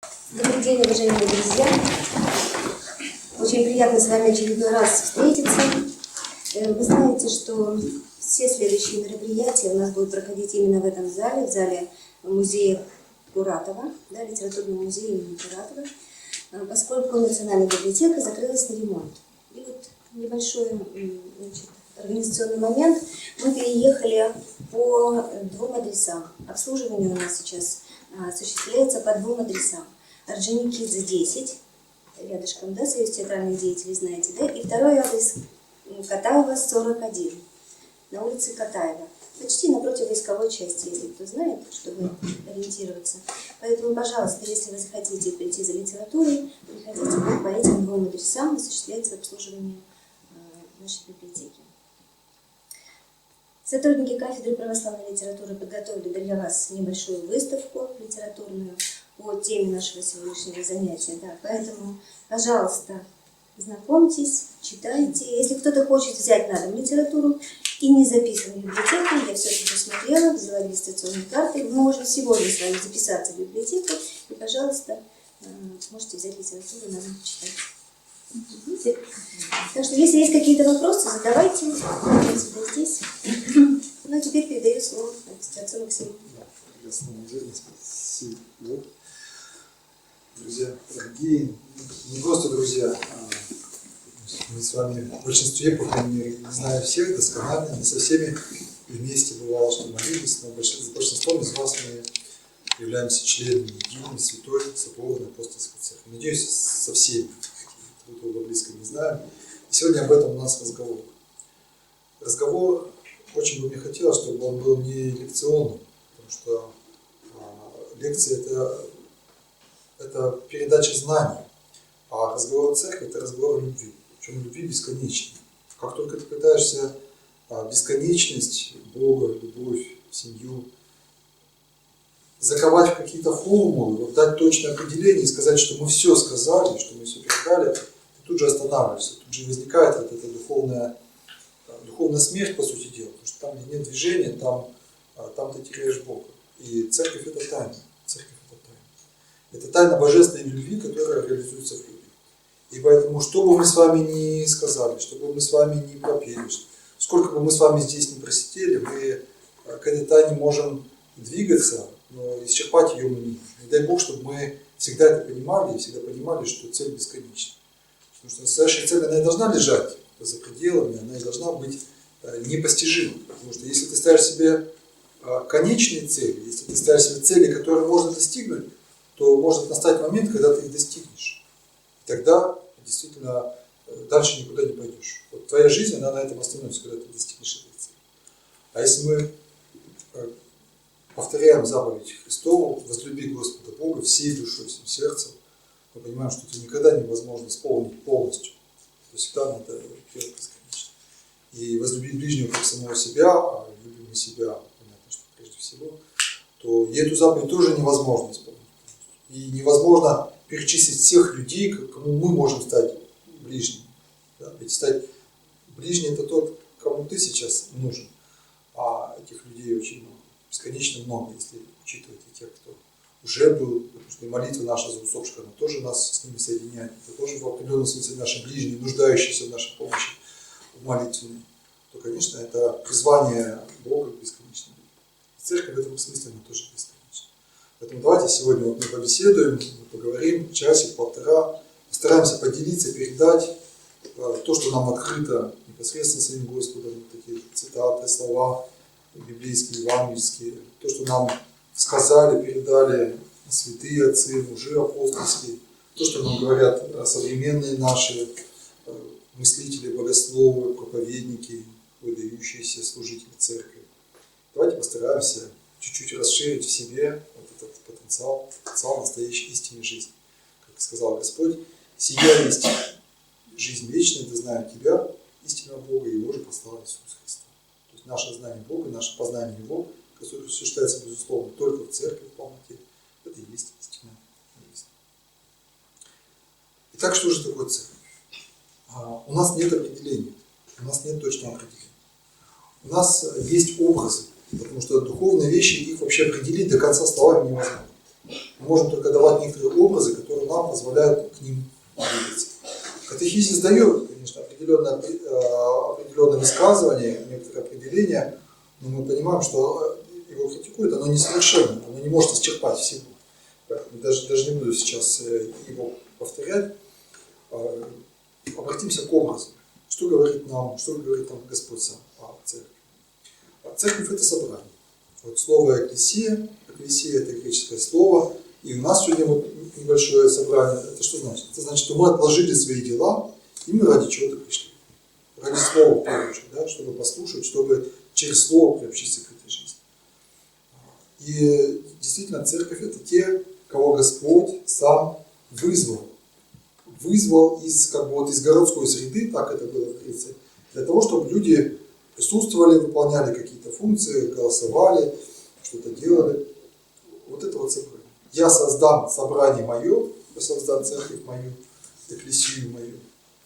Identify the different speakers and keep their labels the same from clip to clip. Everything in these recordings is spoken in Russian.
Speaker 1: Добрый день, уважаемые друзья! Очень приятно с вами очередной раз встретиться. Вы знаете, что все следующие мероприятия у нас будут проходить именно в этом зале, в зале музея Куратова, да, литературного музея имени Куратова, поскольку Национальная библиотека закрылась на ремонт. И вот небольшой организационный момент. Мы переехали по двум адресам. Обслуживание у нас сейчас осуществляется по двум адресам. Орджоникидзе 10, рядышком, да, Союз театральных деятелей, знаете, да? И второй адрес Катаева 41, на улице Катаева. Почти напротив войсковой части, если кто знает, чтобы ориентироваться. Поэтому, пожалуйста, если вы захотите прийти за литературой, приходите, по этим двум адресам осуществляется обслуживание нашей библиотеки. Сотрудники кафедры православной литературы подготовили для вас небольшую выставку литературную по теме нашего сегодняшнего занятия. Да, поэтому, пожалуйста, знакомьтесь, читайте. Если кто-то хочет взять на дом литературу и не записан в библиотеку, я все предусмотрела, взяла регистрационные карты, вы можете сегодня с вами записаться в библиотеку и, пожалуйста, можете взять литературу на дом читать. Так что, если есть какие-то вопросы, задавайте. Я всегда здесь. Ну, а теперь передаю слово отцу Максиму.
Speaker 2: Спасибо. Друзья, дорогие, не просто друзья, мы с вами в большинстве, по крайней мере, не знаю всех досконально, не со всеми вместе бывало, что молились, но с большинством из вас мы являемся членами единой, святой, соборной апостольской церкви. Надеюсь, со всеми, кто близко не знаю. И сегодня об этом у нас разговор. Разговор, очень бы мне хотелось, чтобы он был не лекционным, потому что лекция это передача знаний, а разговор о церкви – это разговор о любви. Причем любви бесконечной. Как только ты пытаешься бесконечность Бога, любовь, семью заковать в какие-то формулы, вот дать точное определение и сказать, что мы все сказали, что мы все передали, ты тут же останавливаешься, тут же возникает вот эта духовная смерть, по сути дела, потому что там, где нет движения, там ты теряешь Бога. И церковь – это тайна. Церковь – это тайна. Это тайна божественной любви, которая реализуется в любви. И поэтому, что бы мы с вами ни сказали, что бы мы с вами ни пропели, сколько бы мы с вами здесь ни просидели, мы к этой тайне можем двигаться, но исчерпать ее мы не можем. Не дай Бог, чтобы мы всегда это понимали и всегда понимали, что цель бесконечна. Потому что настоящая цель, она и должна лежать за пределами, она и должна быть непостижима. Потому что если ты ставишь себе конечные цели, если ты ставишь себе цели, которые можно достигнуть, то может настать момент, когда ты их достигнешь. И тогда действительно дальше никуда не пойдешь. Вот твоя жизнь, она на этом остановится, когда ты достигнешь этой цели. А если мы повторяем заповедь Христову: возлюби Господа Бога всей душой, всем сердцем, мы понимаем, что это никогда невозможно исполнить полностью. То всегда надо делать бесконечно. И возлюбить ближнего как самого себя, а любим мы себя, понятно, что прежде всего, то и эту заповедь тоже невозможно исполнить. И невозможно перечислить всех людей, кому мы можем стать ближним. Да? Ведь стать ближним – это тот, кому ты сейчас нужен. А этих людей очень много, бесконечно много, если учитывать и тех, кто уже был, потому что и молитва наша за усопших, она тоже нас с ними соединяет. Это тоже в определенном смысле наши ближние, нуждающиеся в нашей помощи в молитвенной. То, конечно, это призвание Бога к бесконечной любви. Церковь в этом смысле она тоже бесконечна. Поэтому давайте сегодня вот мы побеседуем, мы поговорим часик-полтора, постараемся поделиться, передать то, что нам открыто непосредственно своим Господом, такие цитаты, слова библейские, евангельские, то, что нам сказали, передали святые отцы, мужи апостольские, то, что нам говорят современные наши мыслители, богословы, проповедники, выдающиеся служители церкви. Давайте постараемся чуть-чуть расширить в себе вот этот потенциал настоящей истинной жизни. Как сказал Господь: «Сия есть жизнь вечная, да знаю Тебя, истинного Бога, и Его же послал Иисус Христос». То есть наше знание Бога, наше познание Его, которое осуществляется, безусловно, только в церкви в полноте, это и есть истинная жизнь. Итак, что же такое церковь? У нас нет определения, у нас нет точного определения. У нас есть образы, потому что духовные вещи, их вообще определить до конца словами невозможно. Мы можем только давать некоторые образы, которые нам позволяют к ним двигаться. Катехизис дает, конечно, определенное высказывание, некоторые определения, но мы понимаем, что его критикует, оно несовершенно, оно не может исчерпать всего. Поэтому даже не буду сейчас его повторять. Обратимся к образу. Что говорит нам Господь сам о церкви? Церковь – это собрание. Вот слово «экклесия», «экклесия» – это греческое слово, и у нас сегодня вот небольшое собрание. Это что значит? Это значит, что мы отложили свои дела, и мы ради чего-то пришли. Ради слова, в первую очередь, да, чтобы послушать, чтобы через слово приобщиться к этой жизни. И действительно, церковь – это те, кого Господь сам вызвал. Вызвал из городской среды, так это было в Греции, для того, чтобы люди присутствовали, выполняли какие-то функции, голосовали, что-то делали. Вот это вот собрание. Я создам собрание мое, я создам церковь мою, экклесию мою.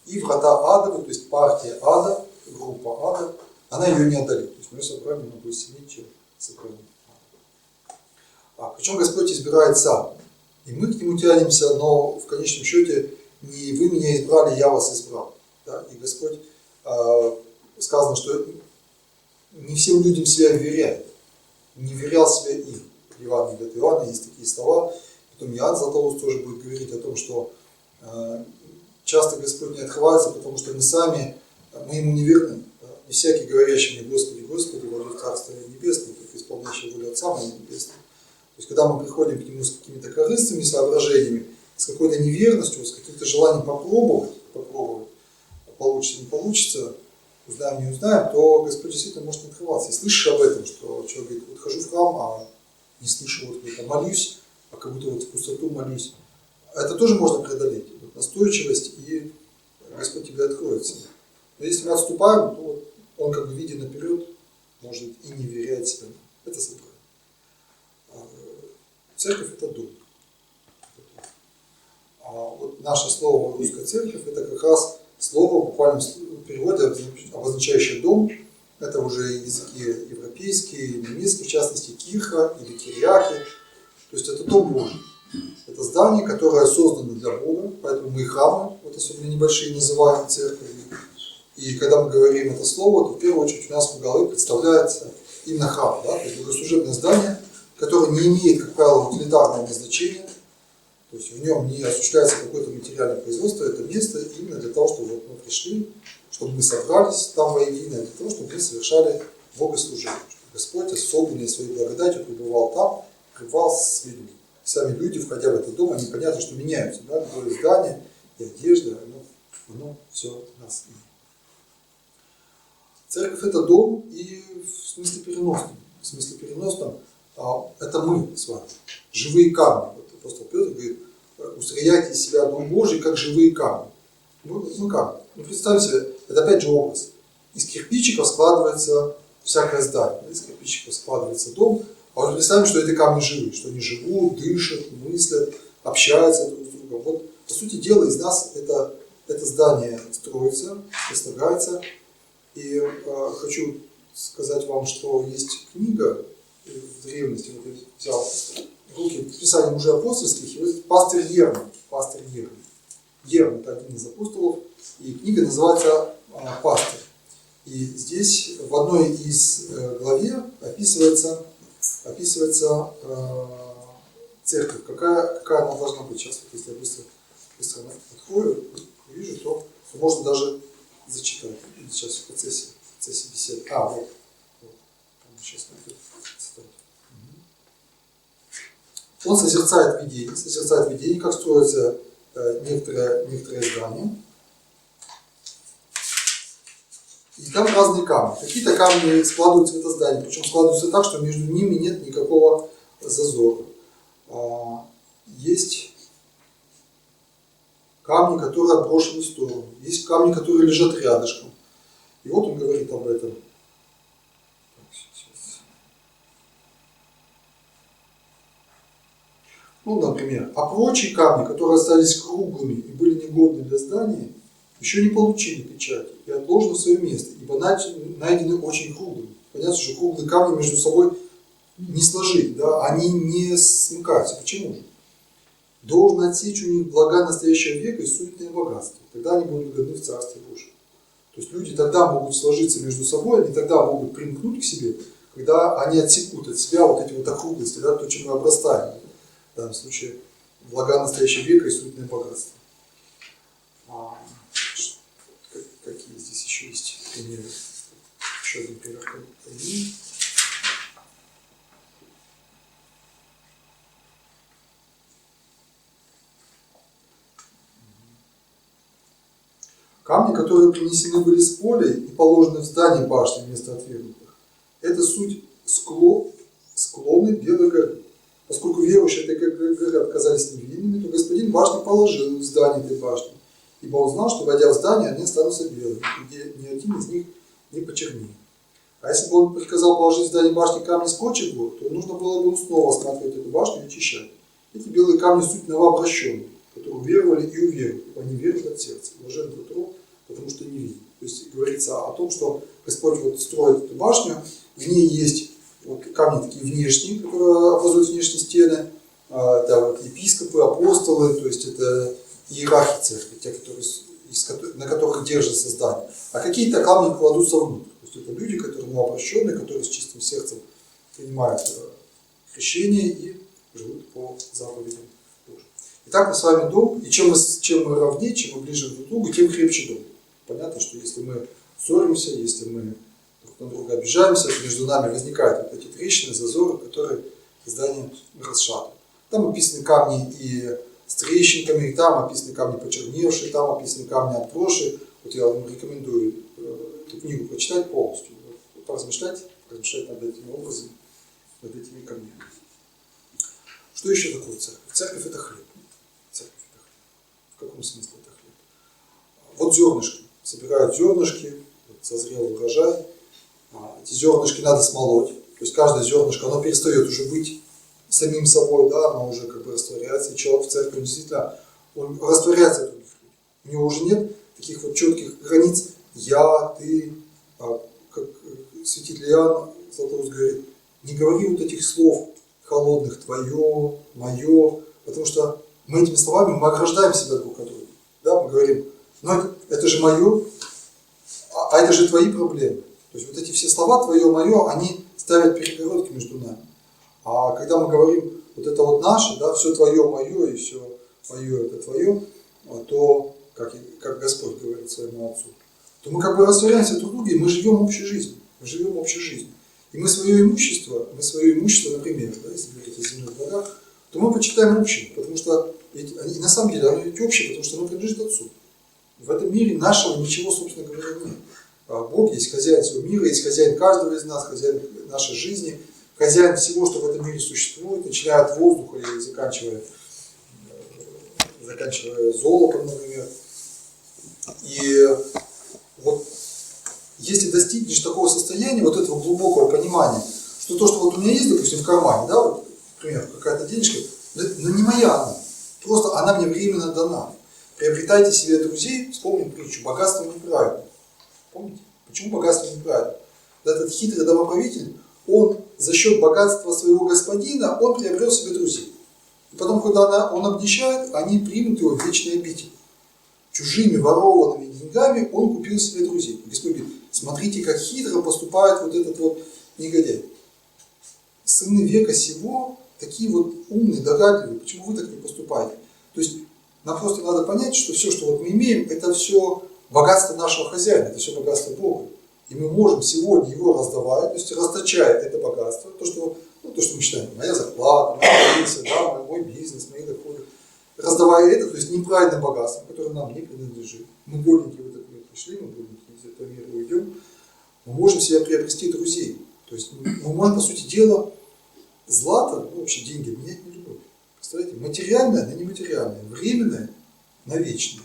Speaker 2: И врата адовы, то есть партия ада, группа ада, она ее не одолеет. То есть мое собрание оно будет сильнее, чем собрание ада. Причем Господь избирает сам. И мы к нему тянемся, но в конечном счете не вы меня избрали, я вас избрал. Да? И Господь, сказано, что не всем людям себя вверяет. Не вверял себя им. В Евангелии от Иоанна есть такие слова. Потом Иоанн Златоуст тоже будет говорить о том, что часто Господь не открывается, потому что мы ему не верны. Да? Не всякий, говорящий мне Господи, Господи, войдет в Царство Небесное, только исполняющий волю Отца моего Небесного. То есть, когда мы приходим к нему с какими-то корыстными соображениями, с какой-то неверностью, с каким-то желанием попробовать, получится, не получится, узнаем, не узнаем, то Господь действительно может не открываться. И слышишь об этом, что человек говорит, вот хожу в храм, а не слышу, вот я молюсь, а как будто вот в пустоту молюсь. Это тоже можно преодолеть. Вот настойчивость, и Господь тебе откроется. Но если мы отступаем, то Он, как бы видя наперед, может и не верять себе. Это собрание. Церковь – это дом. А вот наше слово «русская церковь» – это как раз слово, буквально в переводе, обозначающее дом. Это уже языки европейские, немецкие, в частности, кирха или кирьяки. То есть это дом Божий. Это здание, которое создано для Бога, поэтому мы и храмы, вот особенно небольшие, называем церковью. И когда мы говорим это слово, то в первую очередь у нас в голове представляется именно храм, да? То есть богослужебное здание, которое не имеет, как правило, утилитарного назначения. То есть в нем не осуществляется какое-то материальное производство, это место именно для того, чтобы вот мы пришли, чтобы мы собрались там воедино, для того, чтобы мы совершали богослужение. Чтобы Господь особенной своей благодатью пребывал там, пребывал с людьми. Сами люди, входя в этот дом, они понятно, что меняются. Да? И здание, и одежда, оно все нас имеет. Церковь – это дом и в смысле переносном. В смысле переносном это мы с вами, живые камни. Вот апостол Петр говорит, устрояйте из себя дом Божий, как живые камни. Мы камни. Ну, представьте себе, это опять же образ. Из кирпичиков складывается всякое здание, из кирпичиков складывается дом. А вот представим, что эти камни живые, что они живут, дышат, мыслят, общаются друг с другом. Вот, по сути дела, из нас это здание строится, слагается. И хочу сказать вам, что есть книга в древности, вот я взял в руки Писания мужей апостольских, и вот пастырь Ермин. Ермин – это один из апостолов, и книга называется «Пастырь». И здесь в одной из главе описывается церковь, какая она должна быть. Сейчас, вот, если я быстро открою, увижу, то можно даже зачитать. Сейчас в процессе беседы. Вот. Сейчас найду цитату. Он созерцает видение, как строятся некоторые здания. И там разные камни. Какие-то камни складываются в это здание, причем складываются так, что между ними нет никакого зазора. Есть камни, которые отброшены в сторону. Есть камни, которые лежат рядышком. И вот он говорит об этом. Ну, например, а прочие камни, которые остались круглыми и были негодны для здания, еще не получили печати и отложены в свое место, ибо найдены очень круглыми. Понятно, что круглые камни между собой не сложить, да? Они не смыкаются. Почему же? должен отсечь у них блага настоящего века и суетные богатства. Тогда они будут годны в Царстве Божьем. То есть люди тогда могут сложиться между собой, они тогда могут примкнуть к себе, когда они отсекут от себя вот эти вот округлости, да, то, чем мы обрастаем. В данном случае блага настоящего века и суетные богатства. Какие здесь еще есть примеры? Еще один пример. Камни, которые принесены были с поля и положены в здание башни вместо отвергнутых, это суть склоны Белой горы. Поскольку верующие этой горы отказались невинными, то господин башни положил в здание этой башни, ибо он знал, что, войдя в здание, они останутся белыми, и ни один из них не почернеет. А если бы он приказал положить в здание башни камни с кочек, то нужно было бы ему снова осматривать эту башню и очищать. Эти белые камни суть новообращенные, которые уверовали и уверуют, ибо они верят от сердца. Блажен тот род, потому что не видит. То есть говорится о том, что Господь вот строит эту башню, в ней есть вот камни такие внешние, которые образуют внешние стены, это вот епископы, апостолы, то есть это иерархи церкви, те, на которых держится здание. А какие-то камни кладутся внутрь. То есть это люди, которые новообращенные, которые с чистым сердцем принимают крещение и живут по заповедям Божьим. Итак, мы с вами дом, и чем мы равнее, чем мы ближе друг к другу, тем крепче дом. Понятно, что если мы ссоримся, если мы друг на друга обижаемся, то между нами возникают вот эти трещины, зазоры, которые здание расшатывают. Там описаны камни и с трещинками, и там описаны камни почерневшие, там описаны камни отброшенные. Вот я вам рекомендую эту книгу прочитать полностью, поразмышлять над этими образами, над этими камнями. Что еще такое церковь? Церковь это хлеб. Церковь это хлеб. В каком смысле это хлеб? Вот зернышки. Собирают зернышки, вот созрел урожай. Эти зернышки надо смолоть. То есть каждое зернышко, оно перестает уже быть самим собой, да, оно уже как бы растворяется. И человек в церкви, он действительно, он растворяется от других людей. У него уже нет таких вот четких границ я, ты, как святитель Иоанн Златоуст говорит, не говори вот этих слов холодных, твое, мое, потому что мы этими словами мы ограждаем себя друг от друга. Да, мы говорим, ну это же мое, а это же твои проблемы. То есть вот эти все слова твое, мое, они ставят перегородки между нами. А когда мы говорим, вот это вот наше, да, все твое, мое, и все мое, это твое, то, как Господь говорит своему Отцу, то мы как бы растворяемся друг друга, и мы живем общей жизнью. Мы живем общей жизнью. И мы свое имущество, например, да, если говорить о земных благах, то мы почитаем общим, потому что они, на самом деле оно ведь общее, потому что оно принадлежит Отцу. В этом мире нашего ничего, собственно говоря, нет. Бог есть хозяин всего мира, есть хозяин каждого из нас, хозяин нашей жизни, хозяин всего, что в этом мире существует, начиная от воздуха и заканчивая золотом, например. И вот если достигнешь такого состояния, вот этого глубокого понимания, что то, что вот у меня есть, допустим, в кармане, да, вот, например, какая-то денежка, но не моя она, просто она мне временно дана. Приобретайте себе друзей, вспомним притчу, богатство неправильно. Помните? Почему богатство неправильно? Этот хитрый домоправитель, он за счет богатства своего господина, он приобрел себе друзей. И потом, когда он обнищает, они примут его в вечный обитель. Чужими ворованными деньгами он купил себе друзей. И Господь говорит, смотрите, как хитро поступает вот этот вот негодяй. Сыны века сего такие вот умные, догадливые, почему вы так не поступаете? То есть нам просто надо понять, что все, что вот мы имеем, это все богатство нашего хозяина, это все богатство Бога. И мы можем сегодня его раздавать, то есть расточая это богатство, то, что мы считаем, моя зарплата, моя пенсия, да, мой бизнес, мои доходы. Раздавая это, то есть неправильное богатство, которое нам не принадлежит. Мы голенькие в этот мир пришли, мы голенькие из этого мира уйдем, мы можем себе приобрести друзей. То есть мы можем, по сути дела, злато, вообще деньги менять на любовь. Представляете, материальное на нематериальное, временное на вечное,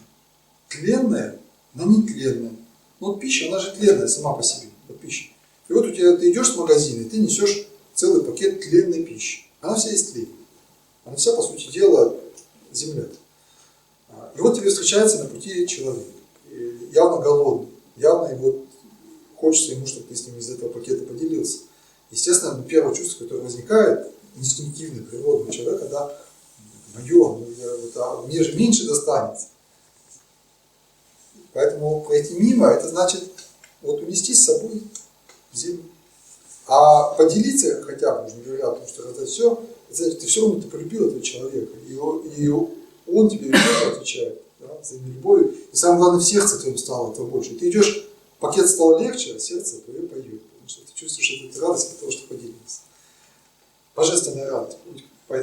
Speaker 2: тленное на нетленное. Ну, вот пища, она же тленная сама по себе, вот пища. И вот ты идешь в магазин, и ты несешь целый пакет тленной пищи. Она вся из тления. Она вся, по сути дела, земля. И вот тебе встречается на пути человек, явно голодный, явно вот хочется ему, чтобы ты с ним из этого пакета поделился. Естественно, первое чувство, которое возникает, инстинктивное, природное человека, да, мое, мне же меньше достанется. Поэтому пройти мимо, это значит вот унести с собой землю. А поделиться хотя бы, уже не говоря о том, что раздать все, значит, ты все равно ты полюбил этого человека, и он тебе отвечает, да, взаимной любовью. И самое главное, в сердце твоем стало этого больше. Ты идешь, пакет стал легче, а сердце твое поет, потому что ты чувствуешь эту радость от того, что поделился. Божественная радость.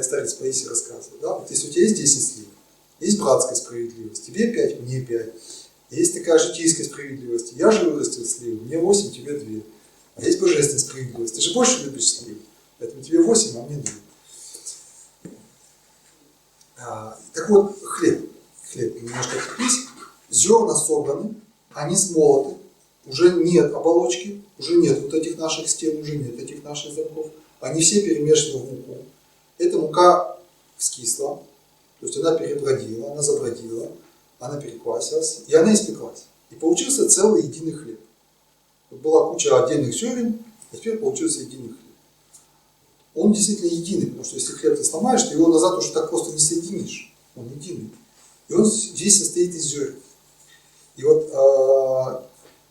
Speaker 2: Старец Паисий рассказывал, да? Вот если у тебя есть 10 слив, есть братская справедливость, тебе 5, мне 5. Есть такая житейская справедливость, я же вырастил сливу, мне 8, тебе 2. А есть божественная справедливость, ты же больше любишь сливу, поэтому тебе 8, а мне 2. Так вот, хлеб немножко отвлеклись, зерна собраны, они смолоты, уже нет оболочки, уже нет вот этих наших стен, уже нет этих наших замков, они все перемешаны в муку. Эта мука вскисла, то есть она перебродила, она забродила, она переквасилась, и она испеклась. И получился целый единый хлеб. Вот была куча отдельных зерен, а теперь получился единый хлеб. Он действительно единый, потому что если хлеб ты сломаешь, ты его назад уже так просто не соединишь. Он единый. И он весь состоит из зерен. И вот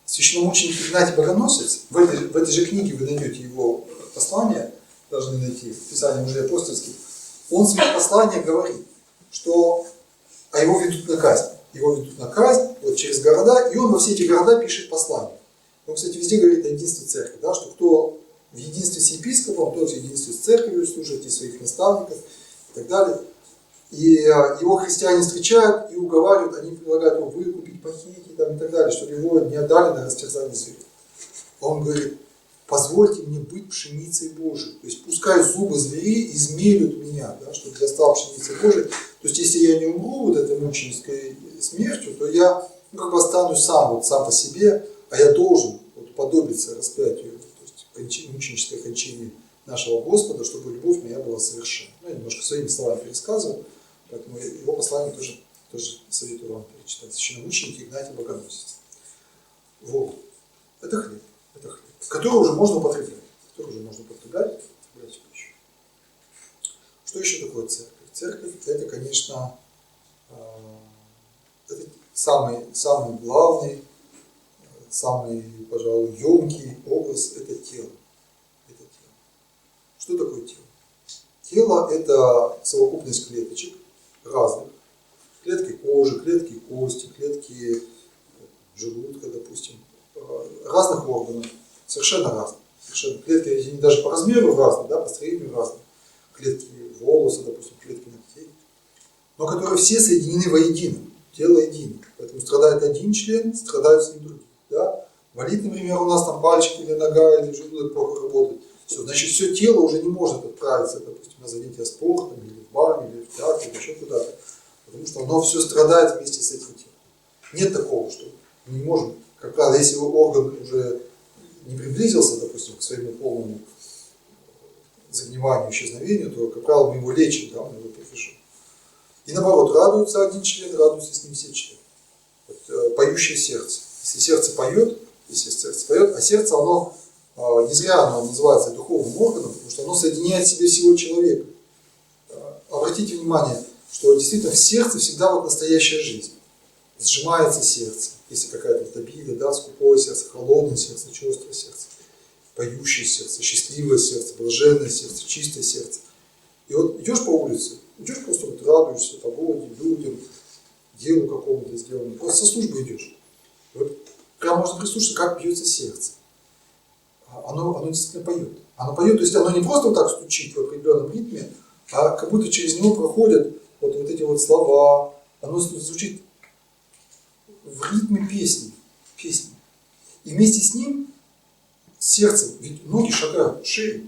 Speaker 2: священномученик Игнатий Богоносец, в этой же книге вы найдете его послание, должны найти в Писании уже апостольских, он в своем послании говорит, что его ведут на казнь. Его ведут на казнь вот через города, и он во все эти города пишет послание. Он, кстати, везде говорит о единстве церкви, да, что кто в единстве с епископом, тот в единстве с церковью, слушайте своих наставников и так далее. И его христиане встречают и уговаривают, они предлагают его выкупить, похитить там, и так далее, чтобы его не отдали на растерзание зверей. Он говорит: позвольте мне быть пшеницей Божией. То есть пускай зубы зверей измерят меня, да, чтобы я стал пшеницей Божией. То есть если я не умру вот этой мученической смертью, то я как бы останусь сам по себе, а я должен вот уподобиться распятию, то есть мученической кончине нашего Господа, чтобы любовь моя была совершенна. Ну, я немножко своими словами пересказываю, поэтому его послание тоже советую вам перечитать. Священномученик Игнатий Богоносец. Вот. Это хлеб. Который уже можно употреблять. В пищу. Что еще такое церковь? Церковь — это, конечно, это самый главный, самый, пожалуй, емкий образ — это тело. Что такое тело? Тело — это совокупность клеточек разных. Клетки кожи, клетки кости, клетки желудка, допустим, разных органов. Совершенно разные. Клетки они даже по размеру разные, да, по строению разные. Клетки волоса, допустим, клетки ногтей. Но которые все соединены воедино. Тело едино. Поэтому страдает один член, страдают с ним другие. Да? Болит, например, у нас там пальчик или нога, или желудок плохо работает. Все, значит, все тело уже не может отправиться, допустим, на занятия спортом, или в бане, или в театре, или еще куда-то. Потому что оно все страдает вместе с этим телом. Нет такого, что мы не можем, как правило, если орган уже не приблизился, допустим, к своему полному загниванию, исчезновению, то, как правило, мы его лечим, да, мы его профишим. И наоборот, радуется один член, радуются с ним все члены. Вот, поющее сердце. Если сердце поет, а сердце, оно, не зря оно называется духовным органом, потому что оно соединяет в себе всего человека. Обратите внимание, что действительно в сердце всегда вот настоящая жизнь. Сжимается сердце, если какая-то вот обида, да, скупое сердце, холодное сердце, черствое сердце, поющее сердце, счастливое сердце, блаженное сердце, чистое сердце. И вот идешь по улице, идешь просто вот радуешься погоде, людям, делу какому-то сделанному, просто со службы идешь. И вот прям можно прислушаться, как бьется сердце. Оно действительно поет. Оно поет, то есть оно не просто вот так стучит в определенном ритме, а как будто через него проходят вот эти вот слова. Оно звучит в ритме песни. И вместе с ним сердцем, ведь ноги шагают шире.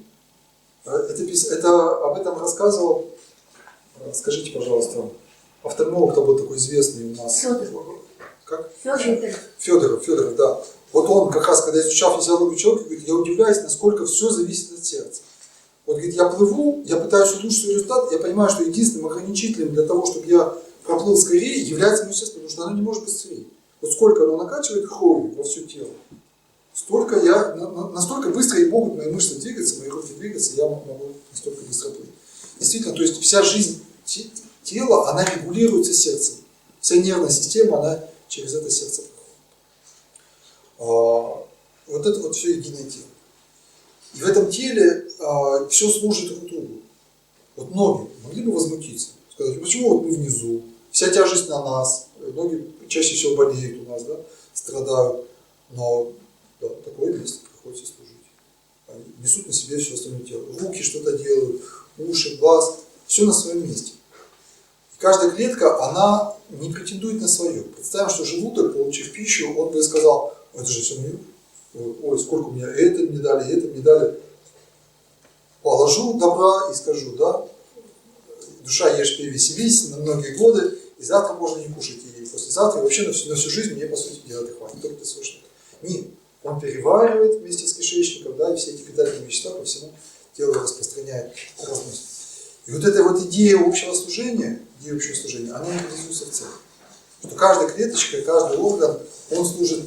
Speaker 2: Это об этом рассказывал, скажите, пожалуйста, офтальмолог, кто был такой известный у нас. Как? Федоров, да. Вот он как раз, когда изучал физиологию человека, говорит: я удивляюсь, насколько все зависит от сердца. Вот, говорит, я плыву, я пытаюсь улучшить свой результат, я понимаю, что единственным ограничителем для того, чтобы я проплыл скорее, является мое сердце, потому что оно не может быстрее. Вот сколько оно накачивает кровью во все тело, настолько быстро и могут мои мышцы двигаться, мои руки двигаться, я могу настолько быстро плыть. Действительно, то есть вся жизнь тела, она регулируется сердцем. Вся нервная система, она через это сердце проходит. Вот это вот все единое тело. И в этом теле все служит друг другу. Вот ноги могли бы возмутиться, сказать, почему вот мы внизу, вся тяжесть на нас, ноги чаще всего болеют у нас, да, страдают, но да, такое место приходится служить. Они несут на себе все остальное тело. Руки что-то делают, уши, глаз, все на своем месте. И каждая клетка, она не претендует на свое. Представим, что желудок, получив пищу, он бы сказал, это же все мое. Ой, сколько у меня это мне дали, это мне дали. Положу добра и скажу, да, душа ешь, пей, веселись на многие годы, и завтра можно не кушать, и послезавтра, и вообще на всю жизнь мне, по сути, делать хватит, только ты слышишь. Нет, он переваривает вместе с кишечником, да, и все эти питательные вещества по всему телу распространяет, разносит. И вот эта вот идея общего служения, она реализуется в целом. Что каждая клеточка, каждый орган, он служит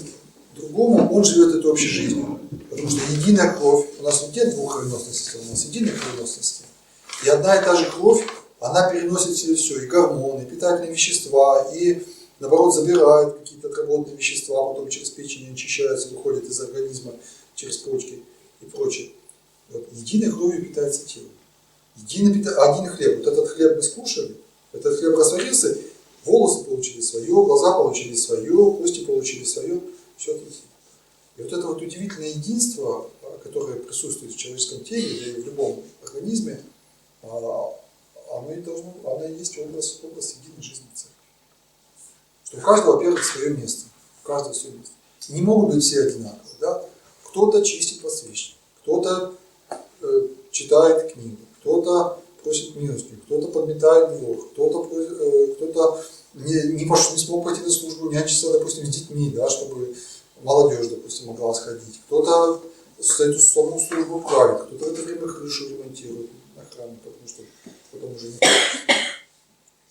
Speaker 2: другому, он живет этой общей жизнью. Потому что единая кровь, у нас нет двух кровеносных систем, у нас единая кровеносная система. И одна и та же кровь, она переносит в себе все, и гормоны, и питательные вещества, и наоборот забирает какие-то отработанные вещества, потом через печень очищаются, выходят из организма, через почки и прочее. Вот. Единой кровью питается тело. Один хлеб. Вот этот хлеб мы скушали, этот хлеб растворился, волосы получили свое, глаза получили свое, кости получили свое, все это. И вот это вот удивительное единство, которое присутствует в человеческом теле, да и в любом организме, оно и есть образ единой жизни церкви. Что у каждого, во-первых, свое место. У каждого свое место. Не могут быть все одинаковые. Да? Кто-то чистит подсвечник, кто-то читает книгу, кто-то просит милостыню, кто-то подметает двор, кто-то не смог пойти на службу, нянчиться, допустим, с детьми, да, чтобы молодежь, допустим, могла сходить. Кто-то эту саму службу правит, кто-то в это время крышу ремонтирует на храме, потому что потом уже не получится.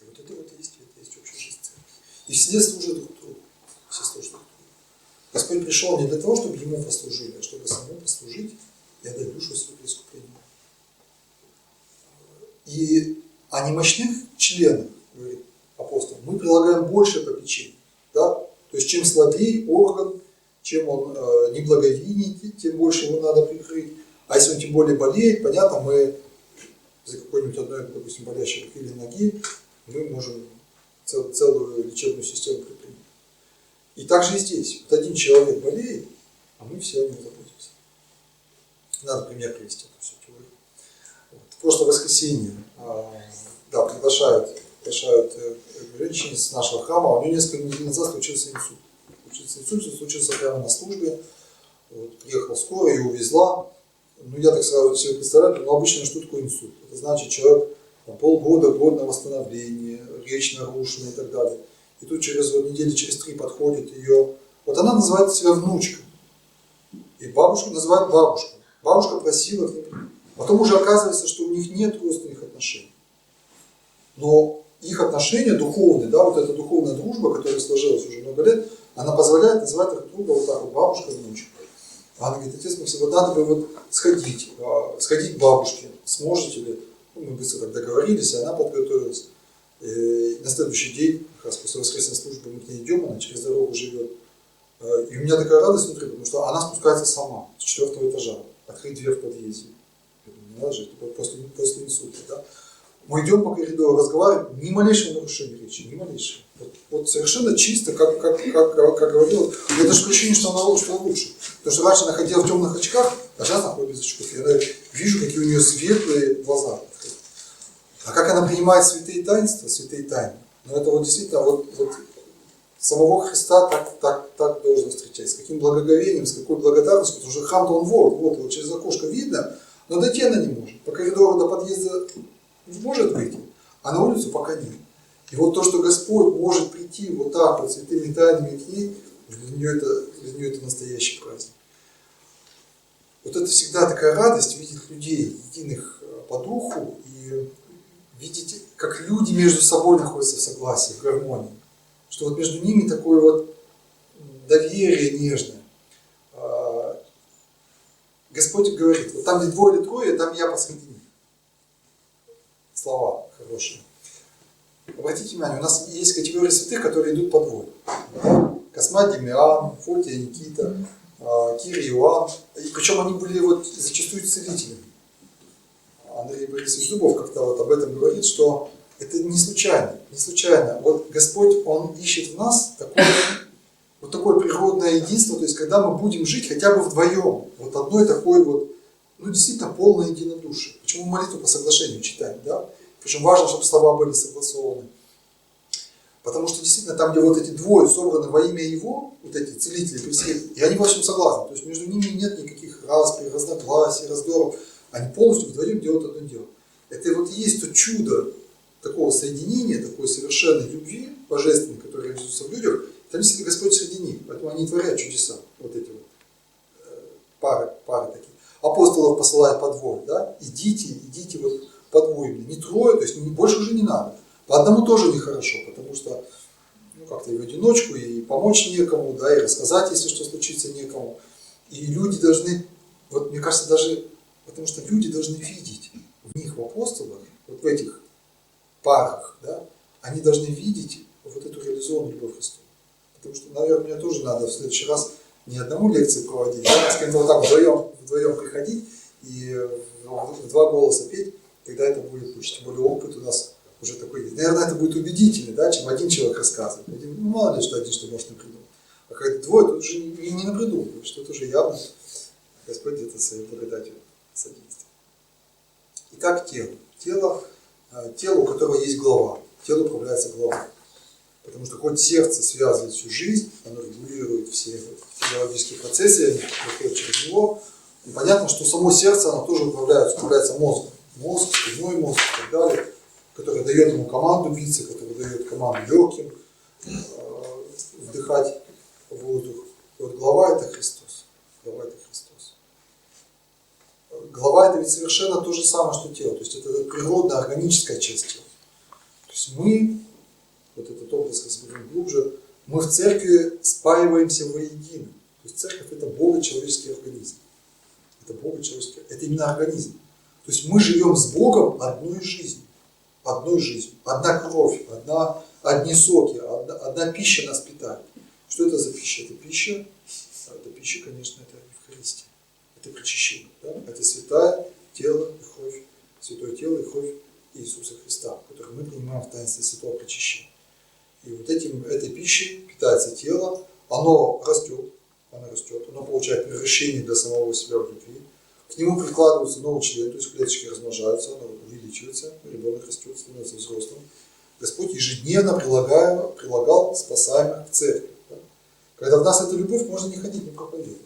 Speaker 2: И вот это вот есть общая жизнь церкви. И все служат друг другу. Все служат друг другу. Господь пришел не для того, чтобы ему послужили, а чтобы самому послужить и отдать душу свою для искупления. И о немощных членах, говорит апостол, мы прилагаем больше попечения. Да? То есть чем слабее орган, чем он неблаговиднее, тем больше его надо прикрыть. А если он тем более болеет, понятно, мы за какой-нибудь одной, допустим, болящей руки или ноги, мы можем целую лечебную систему предпринять. И также и здесь. Вот один человек болеет, а мы все о нем заботимся. Надо пример привести эту всю теорию. Вот. В прошлое воскресенье приглашают женщину с нашего храма, у нее несколько недель назад случился инсульт. Случился прямо на службе. Вот, приехала скорая, ее увезла. Ну, я так сразу себе представляю, но обычно что такое инсульт? Это значит, человек полгода, год на восстановление, речь нарушена и так далее. И тут недели через 3 подходит ее, вот она называет себя внучкой. И бабушку называют бабушкой. Бабушка просила. Потом уже оказывается, что у них нет родственных отношений. Но их отношения духовные, да, вот эта духовная дружба, которая сложилась уже много лет, она позволяет называть друг друга вот так вот, бабушка, внучка. Она говорит, отец Максим, вот надо бы вот сходить к бабушке, сможете ли? Мы быстро так договорились, и она подготовилась. И на следующий день, как раз после воскресной службы, мы к ней идем, она через дорогу живет. И у меня такая радость внутри, потому что она спускается сама с 4-го этажа, открыть дверь в подъезде. Я думаю, не надо жить, после инсульта, да? Мы идем по коридору, разговариваем, ни малейшего нарушения речи, ни малейшего. Вот совершенно чисто, как говорил, это же ощущение, что она лучше. Потому что раньше она ходила в темных очках, а сейчас она ходит без очков. Я вижу, какие у нее светлые глаза. А как она принимает святые таинства, святые тайны, ну это вот действительно, вот самого Христа так должно встречать. С каким благоговением, с какой благодарностью, потому что храм-то он вот через окошко видно, но дойти она не может. По коридору до подъезда может выйти, а на улицу пока нет. И вот то, что Господь может прийти вот так вот святыми тайнами к ней, для нее это настоящий праздник. Вот это всегда такая радость видеть людей, единых по духу, и видеть, как люди между собой находятся в согласии, в гармонии. Что вот между ними такое вот доверие нежное. Господь говорит, вот там, где 2 или 3, там я посреди них. Слова хорошие. Обратите внимание, у нас есть категории святых, которые идут по двое. Да? Косма Демиан, Фотия Никита, Кир Иоанн. И причем они были вот зачастую целителями. Андрей Борисович Зубов как-то вот об этом говорит, что это не случайно. Не случайно. Вот Господь, Он ищет в нас такое природное единство, то есть когда мы будем жить хотя бы вдвоем, вот одной такой вот, ну действительно полное единодушие. Почему молитву по соглашению читаем, да? Причем важно, чтобы слова были согласованы. Потому что действительно там, где вот эти двое собраны во имя Его, вот эти целители, пресветлые, и они во всем согласны. То есть между ними нет никаких распри, разногласий, раздоров. Они полностью вдвоем делают одно дело. Это вот и есть то чудо такого соединения, такой совершенной любви божественной, которая реализуется в людях. Там действительно Господь среди них. Поэтому они творят чудеса. Вот эти вот пары такие. Апостолов посылает по двое, да? Идите вот по двое. Не трое, то есть больше уже не надо. По одному тоже нехорошо, потому что как-то и в одиночку, и помочь некому, да, и рассказать, если что случится, некому. И люди должны, вот мне кажется, даже, потому что люди должны видеть в них, в апостолах, вот в этих парах, да, они должны видеть вот эту реализованную любовь Христову. Потому что, наверное, мне тоже надо в следующий раз не одному лекции проводить, а с кем-то вот так вдвоем приходить и в два голоса петь, тогда это будет лучше. Тем более опыт у нас уже такой есть. Наверное, это будет убедительнее, да, чем один человек рассказывает. Мало ли, что один что может напридумать. А когда двое, тут уже не напридумываешь, что это уже явно Господь где-то своей благодатью содействует. Итак, тело, у которого есть голова. Тело управляется головой. Потому что хоть сердце связывает всю жизнь, оно регулирует все физиологические процессы, они проходят через него. И понятно, что само сердце, оно тоже управляется мозгом. Мозг, спинной мозг и так далее, который дает ему команду биться, который дает команду легким вдыхать воздух. И вот голова – это Христос. Голова – это Христос. Голова – это ведь совершенно то же самое, что тело. То есть это природная, органическая часть тела. То есть мы, вот этот образ разберем глубже, мы в церкви спаиваемся воедино. То есть церковь – это богочеловеческий организм. Это богочеловеческий, это именно организм. То есть мы живем с Богом одной жизнью. Одной жизнью. Одна кровь, одни соки, одна пища нас питает. Что это за пища? Это пища, конечно, это Евхаристия. Это причащение. Да? Это святое тело и кровь Иисуса Христа, которую мы принимаем в таинстве святого причащения. И вот этой пищей питается тело, оно растет, оно получает превращение для самого себя в любви. К нему прикладывается новый член, то есть клеточки размножаются, оно увеличивается, ребенок растет, становится взрослым. Господь ежедневно прилагал спасаемых к церкви. Да? Когда в нас эта любовь, можно не ходить, не проповедовать.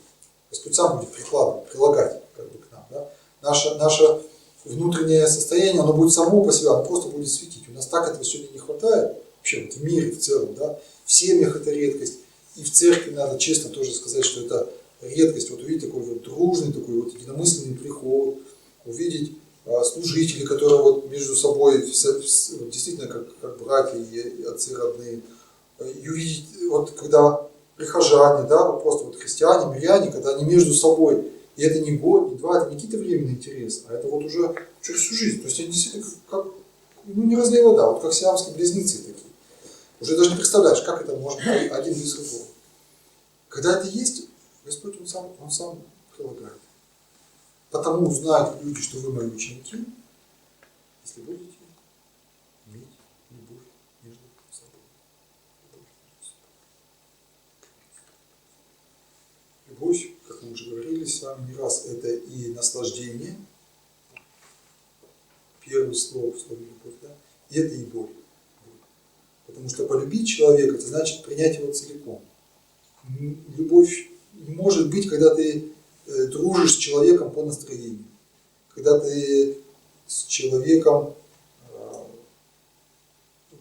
Speaker 2: Господь сам будет прилагать как бы к нам. Да? Наше внутреннее состояние, оно будет само по себе, оно просто будет светить. У нас так этого сегодня не хватает, вообще вот в мире в целом. Да? В семьях это редкость. И в церкви надо честно тоже сказать, что это редкость. Вот увидеть такой вот дружный, такой вот единомысленный приход, увидеть служителей, которые вот между собой действительно как братья и отцы родные. И увидеть, вот когда прихожане, да, вот просто вот христиане, миряне, когда они между собой, и это не год, не два, это не какие-то временные интересы, а это вот уже через всю жизнь. То есть они действительно как, не разлей вода, вот как сиамские близнецы такие. Уже даже не представляешь, как это может быть один без другого. Когда это есть, Господь Он сам прилагает. Потому узнают люди, что вы мои ученики, если будете иметь любовь между собой. Любовь, как мы уже говорили с вами не раз, это и наслаждение, первое слово в слове любовь, да? И это и боль. Потому что полюбить человека, это значит принять его целиком. Любовь не может быть, когда ты дружишь с человеком по настроению, когда ты с человеком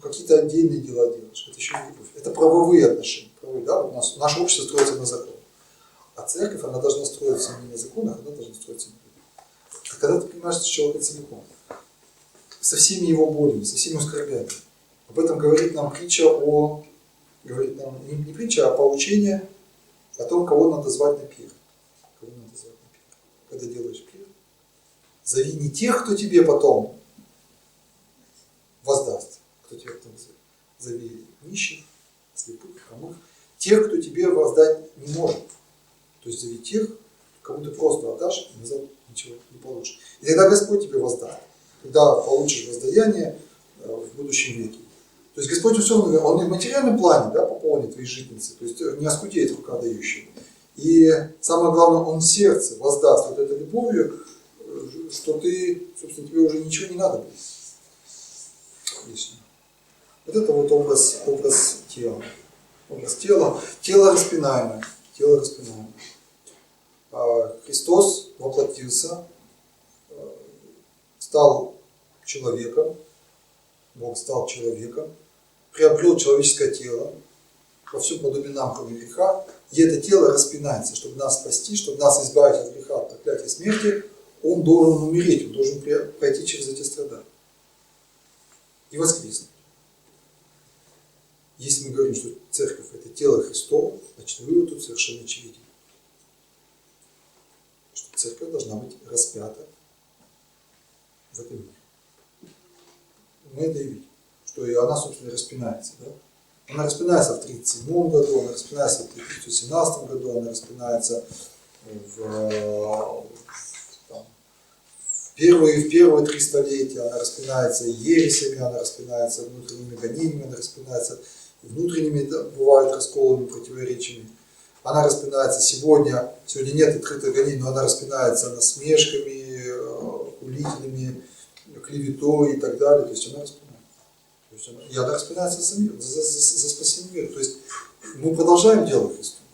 Speaker 2: какие-то отдельные дела делаешь. Это еще не любовь. Это правовые отношения. Да? Вот наше общество строится на законах. А церковь, она должна строиться не на законах, она должна строиться на любви. А когда ты понимаешь, что человек целиком, со всеми его болями, со всеми скорбями. Об этом говорит нам притча не притча, а поучение о том, кого надо звать на пир. Кого надо звать на пир. Когда делаешь пир, зови не тех, кто тебе потом воздаст, кто тебе потом Зови нищих, слепых, хромых, тех, кто тебе воздать не может. То есть зови тех, кому ты просто отдашь, и назад ничего не получишь. И тогда Господь тебе воздаст. Тогда получишь воздаяние в будущем веке. То есть Господь Он и в материальном плане, да, пополнит твои житницы, то есть не оскудеет рука дающего. И самое главное, Он в сердце воздаст вот этой любовью, что ты, собственно, тебе уже ничего не надо будет лишнего. Вот это вот образ тела. Образ тела. Тело распинаемое. Тело распинаемое. Христос воплотился, стал человеком, Бог стал человеком, приобрел человеческое тело, во всем подобие нам, кроме греха, и это тело распинается, чтобы нас спасти, чтобы нас избавить от греха, от проклятия смерти, Он должен умереть, Он должен пройти через эти страдания и воскреснуть. Если мы говорим, что церковь это тело Христово, значит вывод тут совершенно очевиден. Что церковь должна быть распята в этом мире. Мы это и видим, что и она, собственно, распинается. Да? Она распинается в 1937 году, она распинается в 1917 году, она распинается в первые 3 столетия, она распинается ересями, она распинается внутренними гонениями, она распинается внутренними, да, бывают расколами, противоречиями. Она распинается сегодня нет открытых гонений, но она распинается насмешками, хулителями, клеветой и так далее. То есть она распинается. И она распинается за мир, за спасение мира. То есть мы продолжаем дело Христова.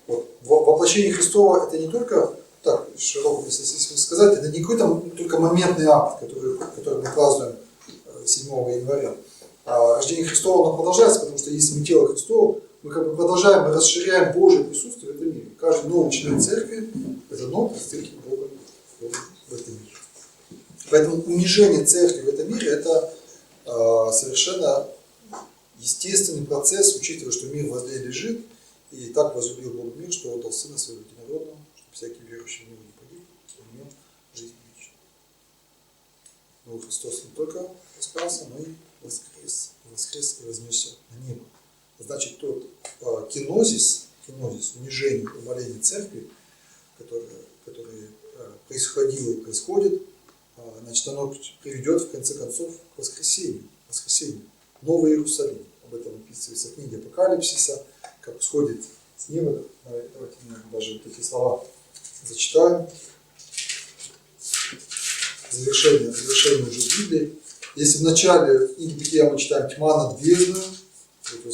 Speaker 2: Вот. Воплощение Христова это не только, так, широко, если сказать, это не какой-то только моментный акт, который мы празднуем 7 января. А рождение Христова оно продолжается, потому что если мы тело Христово, мы как бы продолжаем, мы расширяем Божие присутствие в этом мире. Каждый новый член церкви это новый представитель Бога в этом мире. Поэтому унижение церкви в этом мире это совершенно естественный процесс, учитывая, что мир возле лежит, и так возлюбил Бог мир, что отдал Сына Своего Единородного, чтобы всякий верующий в Него не погиб, но имел жизнь вечную. Но Христос не только распялся, но и воскрес и вознесся на небо. Значит, тот кинозис, унижение, умоление церкви, которое происходило и происходит, значит, оно приведет в конце концов к воскресению. Новый Иерусалим. Об этом описывается в книге Апокалипсиса, как сходит с неба. Давайте мы даже вот эти слова зачитаем. Завершение уже Библии. Если в начале книги Бытия мы читаем тьма над бездною, то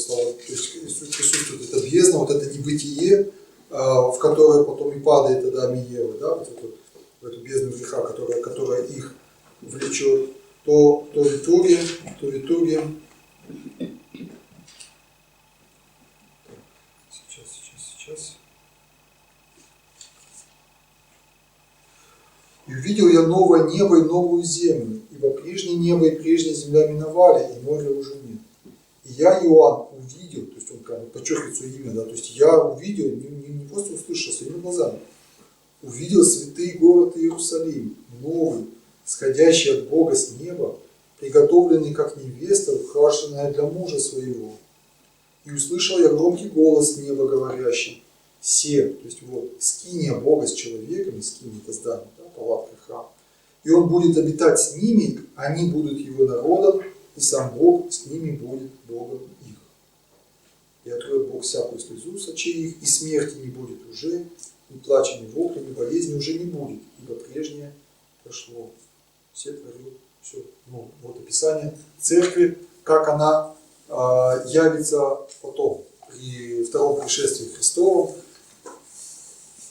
Speaker 2: есть присутствует эта бездна, вот это небытие, в которое потом и падает Адам и Ева, да, вот в эту бездну греха, которая их влечет, то в итоге сейчас. И увидел я новое небо и новую землю, ибо прежнее небо и прежняя земля миновали, и моря уже нет. И я, Иоанн, увидел, то есть он как бы подчеркивает свое имя, да, то есть я увидел, не просто услышал, своими глазами, увидел святый город Иерусалим, новый, сходящий от Бога с неба, приготовленный как невеста, украшенная для мужа своего. И услышал я громкий голос неба, говорящий: «Се», то есть вот скиния Бога с человеком, скиния это здание, да, палатка, храм. И он будет обитать с ними, они будут его народом, и сам Бог с ними будет Богом их. И откроет Бог всякую слезу с очей их, и смерти не будет уже, ни плача, ни вопля, ни болезни уже не будет, ибо прежнее прошло. Все творил все. Ну, вот описание церкви, как она явится потом, при втором пришествии Христовом.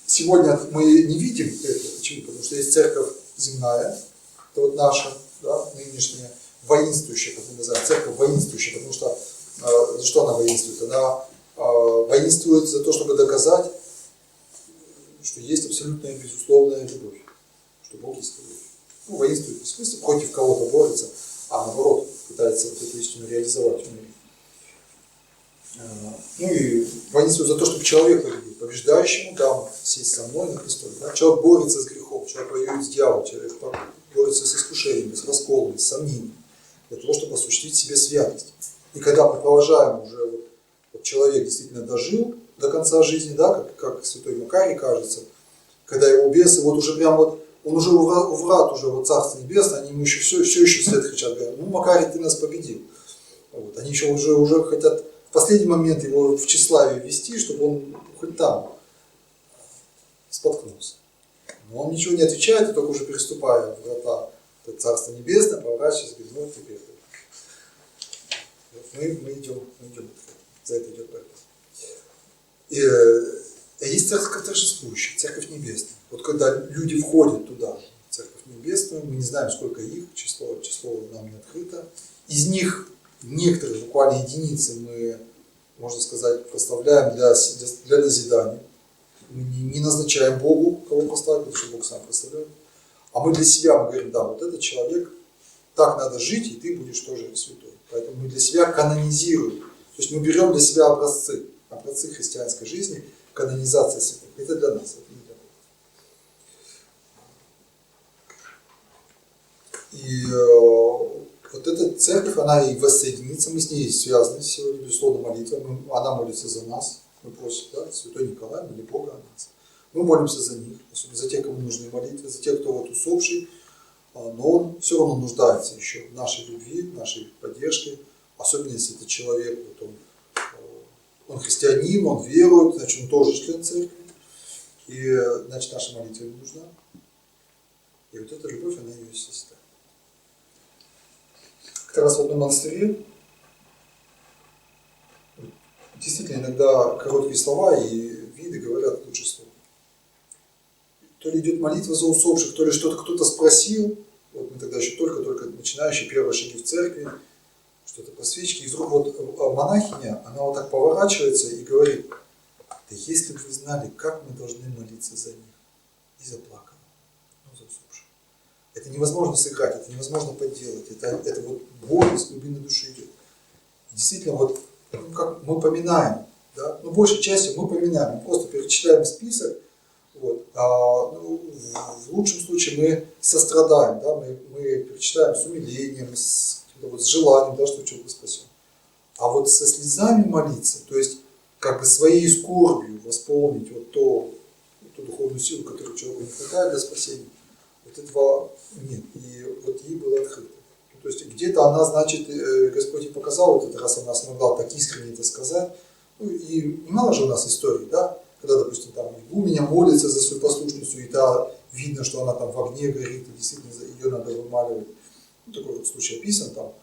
Speaker 2: Сегодня мы не видим это. Почему? Потому что есть церковь земная, это вот наша, да, нынешняя, воинствующая, как мы называем, церковь воинствующая, потому что за что она воинствует? Она воинствует за то, чтобы доказать, что есть абсолютная безусловная любовь, что Бог есть любовь. Ну, воинствует, в смысле, против кого-то борется, а наоборот пытается вот эту истину реализовать в мире. Ну и воинствует за то, чтобы человек победил. Побеждающему дам сесть со мной на престоле. Да? Человек борется с грехом, человек воюет с дьяволом, человек борется с искушениями, с расколами, с сомнениями, для того, чтобы осуществить в себе святость. И когда мы провожаем уже, вот человек действительно дожил до конца жизни, да, как святой Макарий кажется, когда его бесы, вот уже прям вот, он уже у врат уже вот Царство Небесное, они ему еще все еще вслед кричат, говорят, ну Макарий, ты нас победил. Вот. Они еще уже хотят в последний момент его в тщеславие ввести, чтобы он хоть там споткнулся. Но он ничего не отвечает, и только уже переступая в врата Царства Небесное, поворачивается и говорит, ну теперь мы идем, за это идет борьба. И есть церковь торжествующая, церковь небесная. Вот когда люди входят туда, в церковь небесную, мы не знаем, сколько их, число нам не открыто. Из них некоторые, буквально единицы, мы, можно сказать, проставляем для назидания. Мы не назначаем Богу, кого проставить, потому что Бог сам проставляет. А мы для себя мы говорим, да, вот этот человек, так надо жить, и ты будешь тоже святой. Поэтому мы для себя канонизируем. То есть мы берем для себя образцы христианской жизни, канонизация святых. Это для нас, это не для Бога. И вот эта церковь, она и воссоединится, мы с ней связаны сегодня, безусловно, молитва. Она молится за нас. Мы просим, да, Святой Николай, моли Бога о нас. Мы молимся за них, особенно за тех, кому нужны молитвы, за тех, кто вот усопший, но он все равно нуждается еще в нашей любви, в нашей поддержке, особенно если это человек, вот он христианин, он верует, значит, он тоже член церкви, и, значит, наша молитва ему нужна. И вот эта любовь, она ее созидает. Как раз в одном монастыре действительно иногда короткие слова и виды говорят лучше слов. То ли идет молитва за усопших, то ли что-то кто-то спросил, вот мы тогда еще только начинающие первые шаги в церкви, что-то по свечке, и вдруг вот монахиня, она вот так поворачивается и говорит, да если бы вы знали, как мы должны молиться за них, и заплакала, за усопших. Это невозможно сыграть, это невозможно подделать, это вот боль из глубины души идет. И действительно, вот как мы поминаем, да, ну большей частью мы поминаем, мы просто перечисляем список, вот, в лучшем случае мы сострадаем, да, мы перечитаем с умилением, с желанием, да, что человек спасен. А вот со слезами молиться, то есть как бы своей скорбью восполнить вот ту духовную силу, которую человеку не хватает для спасения, вот этого нет. И вот ей было открыто. То есть где-то она, значит, Господь ей показал, вот этот раз она смогла так искренне это сказать. Ну и мало же у нас историй, да, когда, допустим, там игуменя молится за свою послушницу, и та видно, что она там в огне горит, и действительно ее надо вымаливать. Ну, такой вот случай описан, там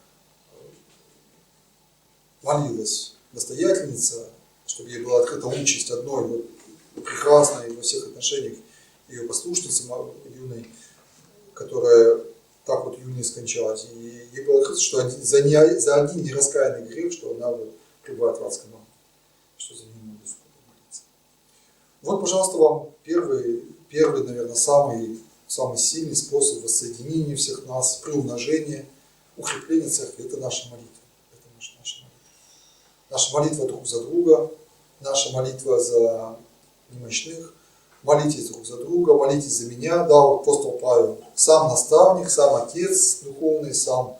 Speaker 2: молилась настоятельница, чтобы ей была открыта участь одной вот, прекрасной во всех отношениях ее послушницы юной, которая так вот юной скончалась. И ей было открыто, что за один нераскаянный грех, что она вот пребывает в адском огне, что за нее надо сколько молиться. Вот, пожалуйста, вам первый, наверное, самый сильный способ воссоединения всех нас, приумножения, укрепления церкви – это наша молитва. Это наша молитва. Наша молитва друг за друга, наша молитва за немощных, молитесь друг за друга, молитесь за меня. Да, вот апостол Павел, сам наставник, сам отец духовный, сам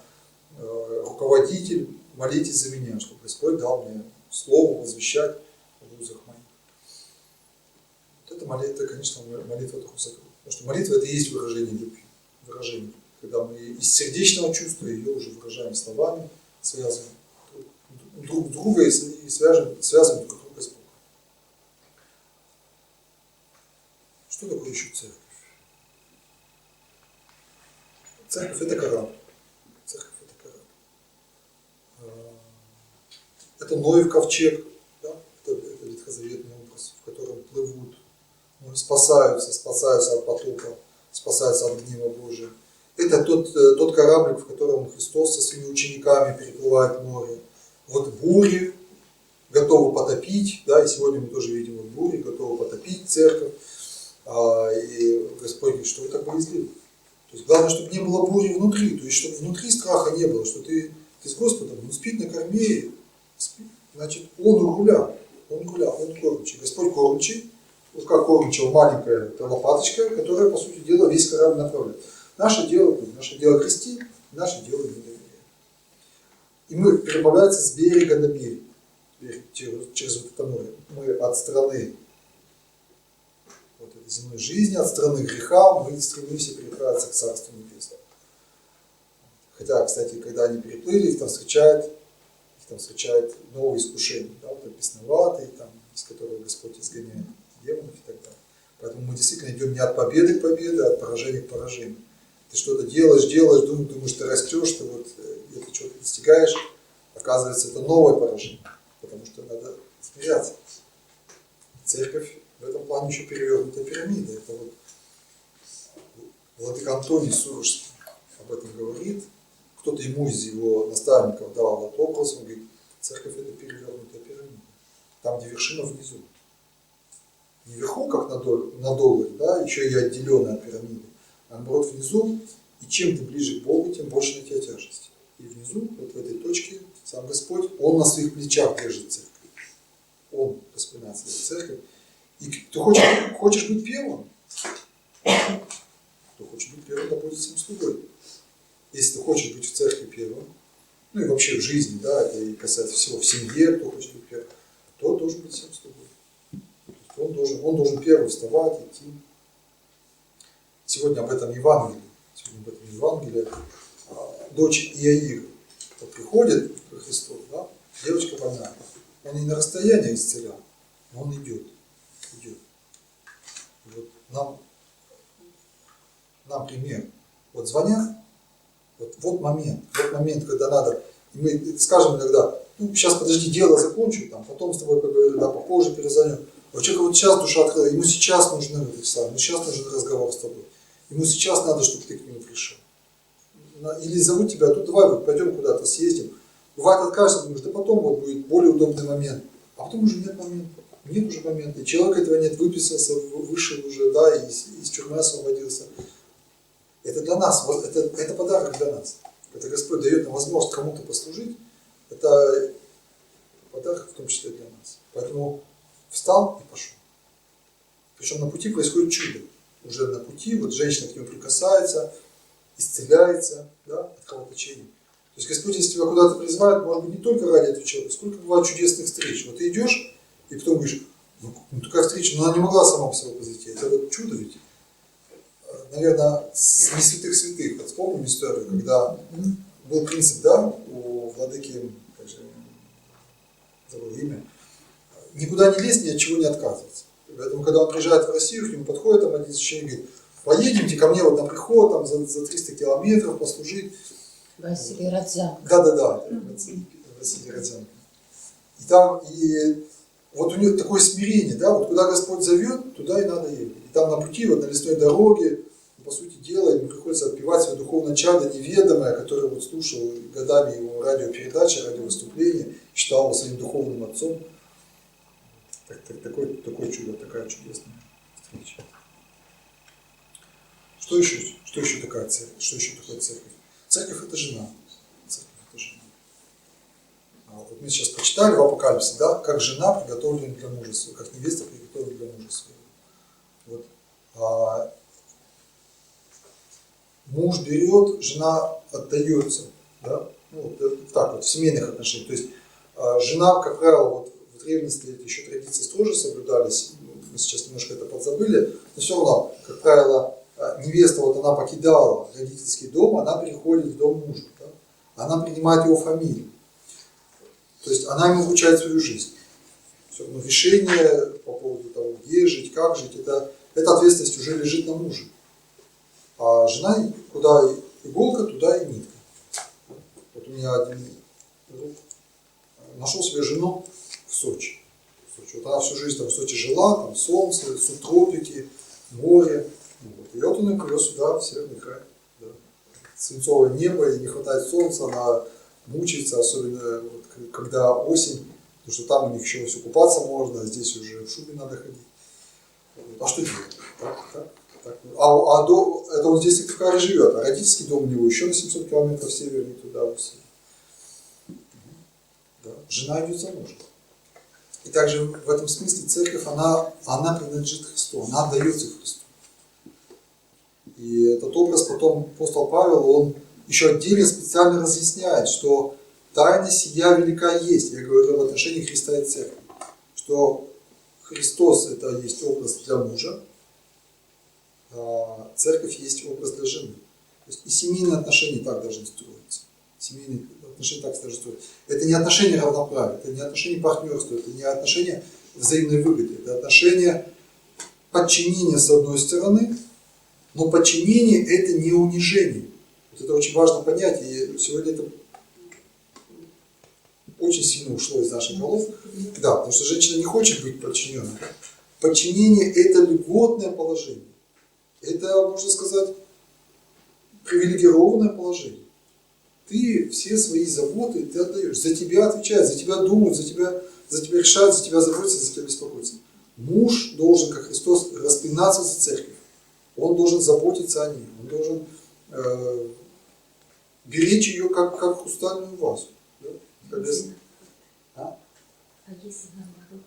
Speaker 2: руководитель, молитесь за меня, чтобы Господь дал мне слово возвещать в узах моих. Вот это молитва, конечно, молитва друг за друга. Потому что молитва – это и есть выражение любви. Выражение. Когда мы из сердечного чувства ее уже выражаем словами, связываем друг друга и связываем друг друга с Богом. Что такое еще церковь? Церковь – это корабль. Церковь – это корабль. Это Ноев ковчег, да? Это ветхозаветный образ, в котором плывут, спасаются от потопа, спасаются от гнева Божия. Это тот кораблик, в котором Христос со своими учениками переплывает море. Вот бури готовы потопить, да, и сегодня мы тоже видим вот бури, готовы потопить церковь. И Господь говорит, что вы так боязливы. То есть главное, чтобы не было бури внутри, то есть чтобы внутри страха не было, что ты с Господом, он спит на корме, спит, значит, он у руля, он кормчий. Господь кормчий, рука кормчего маленькая лопаточка, которая, по сути дела, весь корабль направляет. Наше дело крестить, наше дело не доверять. И мы переправляемся с берега на берег, через вот это море. Мы от страны вот этой земной жизни, от страны греха, мы стремимся переправиться к Царству Небесному. Хотя, кстати, когда они переплыли, их там встречает новые искушения, да, вот бесноватые, там, из которых Господь изгоняет демонов и так далее. Поэтому мы действительно идем не от победы к победе, а от поражения к поражению. Ты что-то делаешь, думаешь, ты растешь, ты вот где-то что-то достигаешь, оказывается, это новое поражение, потому что надо смиряться. Церковь в этом плане еще перевернутая пирамида. Это вот владыка Антоний Сурожский об этом говорит. Кто-то ему из его наставников дал этот образ, он говорит, церковь это перевернутая пирамида. Там, где вершина внизу. Не вверху, как на долларе, да, еще и отделенная от пирамиды, а наоборот внизу, и чем ты ближе к Богу, тем больше на тебя тяжести. И внизу, вот в этой точке, сам Господь, Он на своих плечах держит церковь. Он распинает свою церковь. И ты хочешь быть первым? Кто хочет быть первым, да будет всем слугой. Если ты хочешь быть в церкви первым, ну и вообще в жизни, да, это и касается всего в семье, кто хочет быть первым, то должен быть всем слугой. Он должен первым вставать, идти. Сегодня об этом Евангелие. Дочь Иаира вот приходит к Христу, да, девочка больная. Он не на расстоянии исцелял, но он идет. Вот нам пример. Вот звонят, вот момент, когда надо. И мы скажем иногда, ну, сейчас подожди, дело закончу, там, потом с тобой поговорю, да, попозже перезвоню. А у человека вот сейчас душа открыла, ему сейчас нужен ему сейчас нужен разговор с тобой. Ему сейчас надо, чтобы ты к нему пришел. Или зовут тебя, тут давай вот пойдем куда-то съездим. Бывает откажется, думаешь, да потом вот будет более удобный момент. А потом уже нет момента. Нет уже момента. И человек этого нет, выписался, вышел уже, да, из тюрьмы освободился. Это для нас, это подарок для нас. Это Господь дает нам возможность кому-то послужить. Это подарок в том числе для нас. Поэтому встал и пошел. Причем на пути происходит чудо. Уже на пути, вот женщина к нему прикасается, исцеляется, да, от кровоточения. То есть Господь, если тебя куда-то призывает, может быть, не только ради этого человека, сколько бывает чудесных встреч. Вот ты идешь, и потом говоришь, ну такая встреча, но она не могла сама по себе произойти. Это вот чудо ведь. Наверное, не святых святых. Вот вспомним историю, когда был принцип, да, у владыки, как же, забыл имя, никуда не лезть, ни от чего не отказываться. Поэтому, когда он приезжает в Россию, к нему подходит там один священник и говорит, поедемте ко мне вот на приход там, за 300 километров послужить. Василий Родзянко. Да, Василий Родзянко. И вот у него такое смирение, да, вот куда Господь зовет, туда и надо ехать. И там на пути, вот на лесной дороге, по сути дела, ему приходится отпевать свое духовное чадо неведомое, которое вот слушал годами его радиопередачи, радиовыступления, считал его своим духовным отцом. Такое чудо, такая чудесная встреча. Что еще такая церковь? Что еще такое церковь? Церковь это жена. Вот мы сейчас прочитали в Апокалипсисе, да, как жена приготовлена для мужа своего, как невеста приготовлена для мужа своего. Вот. Муж берет, жена отдается. Да? Ну, вот так вот, в семейных отношениях. То есть жена, как правило, вот в древности это еще традиции строже соблюдались, мы сейчас немножко это подзабыли, но все равно, как правило, невеста, вот она покидала родительский дом, она переходит в дом мужа. Да? Она принимает его фамилию. То есть она ему вручает свою жизнь. Все, но решение по поводу того, где жить, как жить, эта ответственность уже лежит на муже. А жена, куда иголка, туда и нитка. Вот у меня один друг нашел себе жену в Сочи. Вот она всю жизнь там в Сочи жила, там солнце, субтропики, море. Вот. И вот он ее привез сюда, в Северный край. Да. Свинцовое небо, и не хватает солнца, она мучается, особенно вот, когда осень, потому что там у них еще все купаться можно, а здесь уже в шубе надо ходить. А что делать? Так. Это он здесь в Сыктывкаре живет, а родительский дом у него еще на 700 километров севернее туда, в Россию. Да. Жена идет за мужем. И также в этом смысле церковь, она принадлежит Христу, она отдается Христу. И этот образ потом апостол Павел, он еще отдельно специально разъясняет, что тайна сия велика есть. Я говорю об отношении Христа и Церкви. Что Христос это есть образ для мужа, а Церковь есть образ для жены. То есть и семейные отношения так должны строиться. Семейные отношения так должны строиться. Это не отношения равноправия, это не отношения партнерства, это не отношения взаимной выгоды, это отношения подчинения с одной стороны, но подчинение это не унижение. Вот это очень важно понять, и сегодня это очень сильно ушло из наших голов. Да, потому что женщина не хочет быть подчиненной. Подчинение это льготное положение. Это, можно сказать, привилегированное положение. Ты все свои заботы ты отдаешь. За тебя отвечают, за тебя думают, за тебя решают, за тебя заботятся, за тебя беспокоятся. Муж должен, как Христос, распинаться за церковь. Он должен заботиться о ней. Он должен беречь ее, как хрустальную вазу. Да?
Speaker 1: А если наоборот?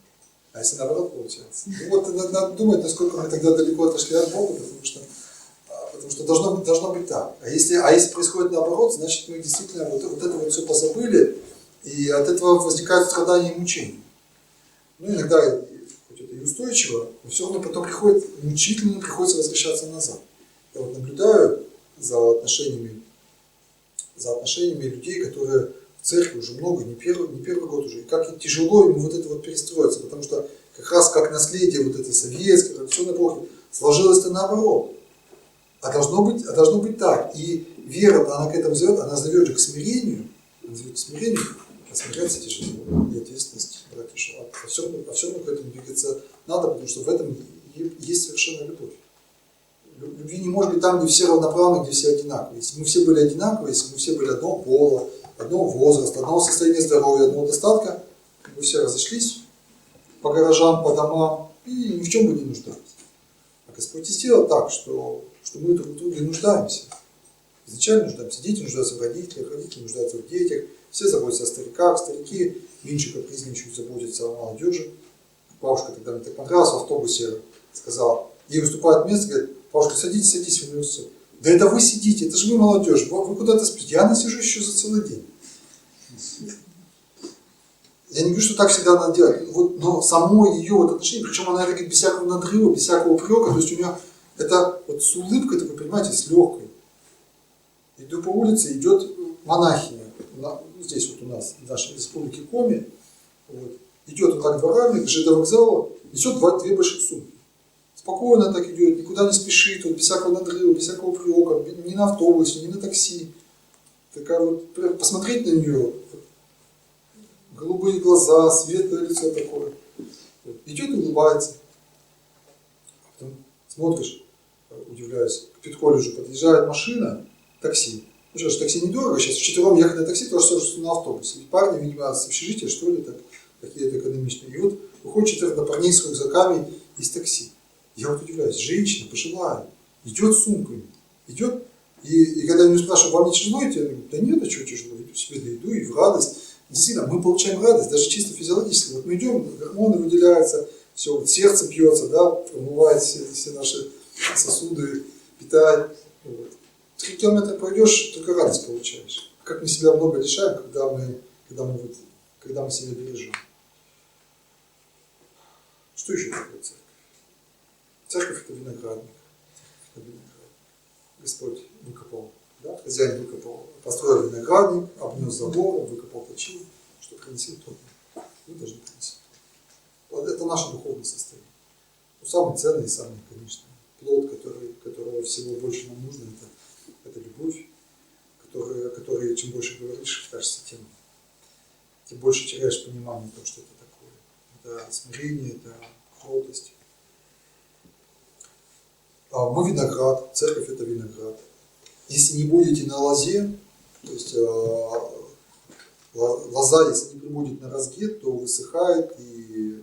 Speaker 2: А если наоборот получается? Ну вот надо думать, насколько мы тогда далеко отошли от Бога, потому что должно быть так. А если происходит наоборот, значит мы действительно вот это вот все позабыли, и от этого возникают страдания и мучения. Ну иногда, хоть это и устойчиво, но все равно потом мучительно приходится возвращаться назад. Я вот наблюдаю за отношениями людей, которые в церкви уже много, не первый год уже, и как тяжело им вот это вот перестроиться, потому что как раз как наследие вот этой советской, традиционной эпохи сложилось-то наоборот. А должно быть так. И вера, она к этому зовет, она зовет же к смирению, а смиряться тяжело, и ответственность брать тяжело. А все равно к этому двигаться надо, потому что в этом есть совершенная любовь. Любви не может быть там, где все равноправны, где все одинаковые. Если мы все были одинаковые, если мы все были одного пола, одного возраста, одного состояния здоровья, одного достатка, мы все разошлись по гаражам, по домам и ни в чем бы не нуждались. А Господь и сделал так, что мы друг в друге нуждаемся. Изначально нуждаемся. Дети нуждаются в родителях, родители нуждаются в детях, все заботятся о стариках, старики меньше капризничают, заботятся о молодежи. Бабушка тогда мне так понравилась, в автобусе сказала, ей выступает место, говорит, бабушка, садитесь в университет. Да это вы сидите, это же вы молодежь, вы куда-то спите, я насижу еще за целый день. Я не говорю, что так всегда надо делать, но само ее вот отношение, причем она это говорит без всякого надрыва, без всякого упрека, то есть у нее это вот с улыбкой такой, понимаете, с легкой. Иду по улице, идет монахиня, здесь вот у нас, в нашей республике Коми, вот, идет вот так дворами, к ЖД вокзалу, несет две больших сумки. Спокойно так идет, никуда не спешит, вот, без всякого надрыва, без всякого упрека, ни на автобусе, ни на такси. Такая вот, посмотреть на нее, голубые глаза, светлое лицо такое. Вот, идет и улыбается. Потом смотришь, удивляюсь, к педколледжу подъезжает машина, такси. Ну что ж, такси недорого, сейчас вчетвером ехать на такси, то что на автобусе. И парни, видимо, с общежития, что ли, так, какие-то экономичные. И вот выходит 4 парней с рюкзаками из такси. Я вот удивляюсь, женщина пожилая, идет с сумками, идет, и когда я меня спрашиваю, вам не тяжело идти? Я говорю, да нет, а что тяжело, иду себе дойду и в радость. Действительно, мы получаем радость, даже чисто физиологически. Вот мы идем, гормоны выделяются, все, вот сердце бьется, да, промывает все наши сосуды, питает. Вот. 3 километра пройдешь, только радость получаешь. Как мы себя много лишаем, когда мы себя бережем. Что еще такое церковь? Церковь это виноградник. Господь выкопал, да? Хозяин выкопал, построил виноградник, обнес забор, выкопал почву, что принесет тот. Мы должны принести. Вот это наше духовное состояние. Но самый ценный, самый, конечно, плод, которого всего больше нам нужно, это любовь, которой чем больше говоришь, кажется, тем больше теряешь понимание того, что это такое. Это смирение, это кротость. Мы виноград, церковь это виноград. Если не будете на лозе, то есть лоза, если не прибудет на разге, то высыхает и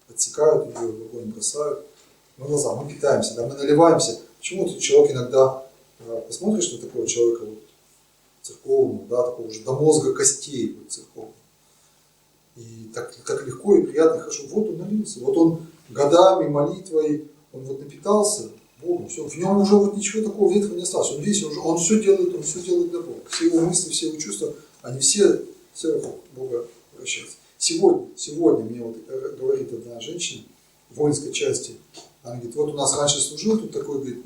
Speaker 2: отсекают ее, в огонь бросают. Мы лоза, мы питаемся, да, мы наливаемся. Почему-то человек иногда, посмотришь на такого человека вот, церковного, да, такого уже до мозга костей вот, церковного. И так легко и приятно, и хорошо. Вот он налился, вот он годами, молитвой, он вот напитался Богом, все, в нем уже вот ничего такого ветхого не осталось. Он весь, он все делает для Бога. Все его мысли, все его чувства, они все вокруг Бога вращаются. Сегодня мне вот говорит одна женщина в воинской части, она говорит, вот у нас раньше служил тут такой, говорит,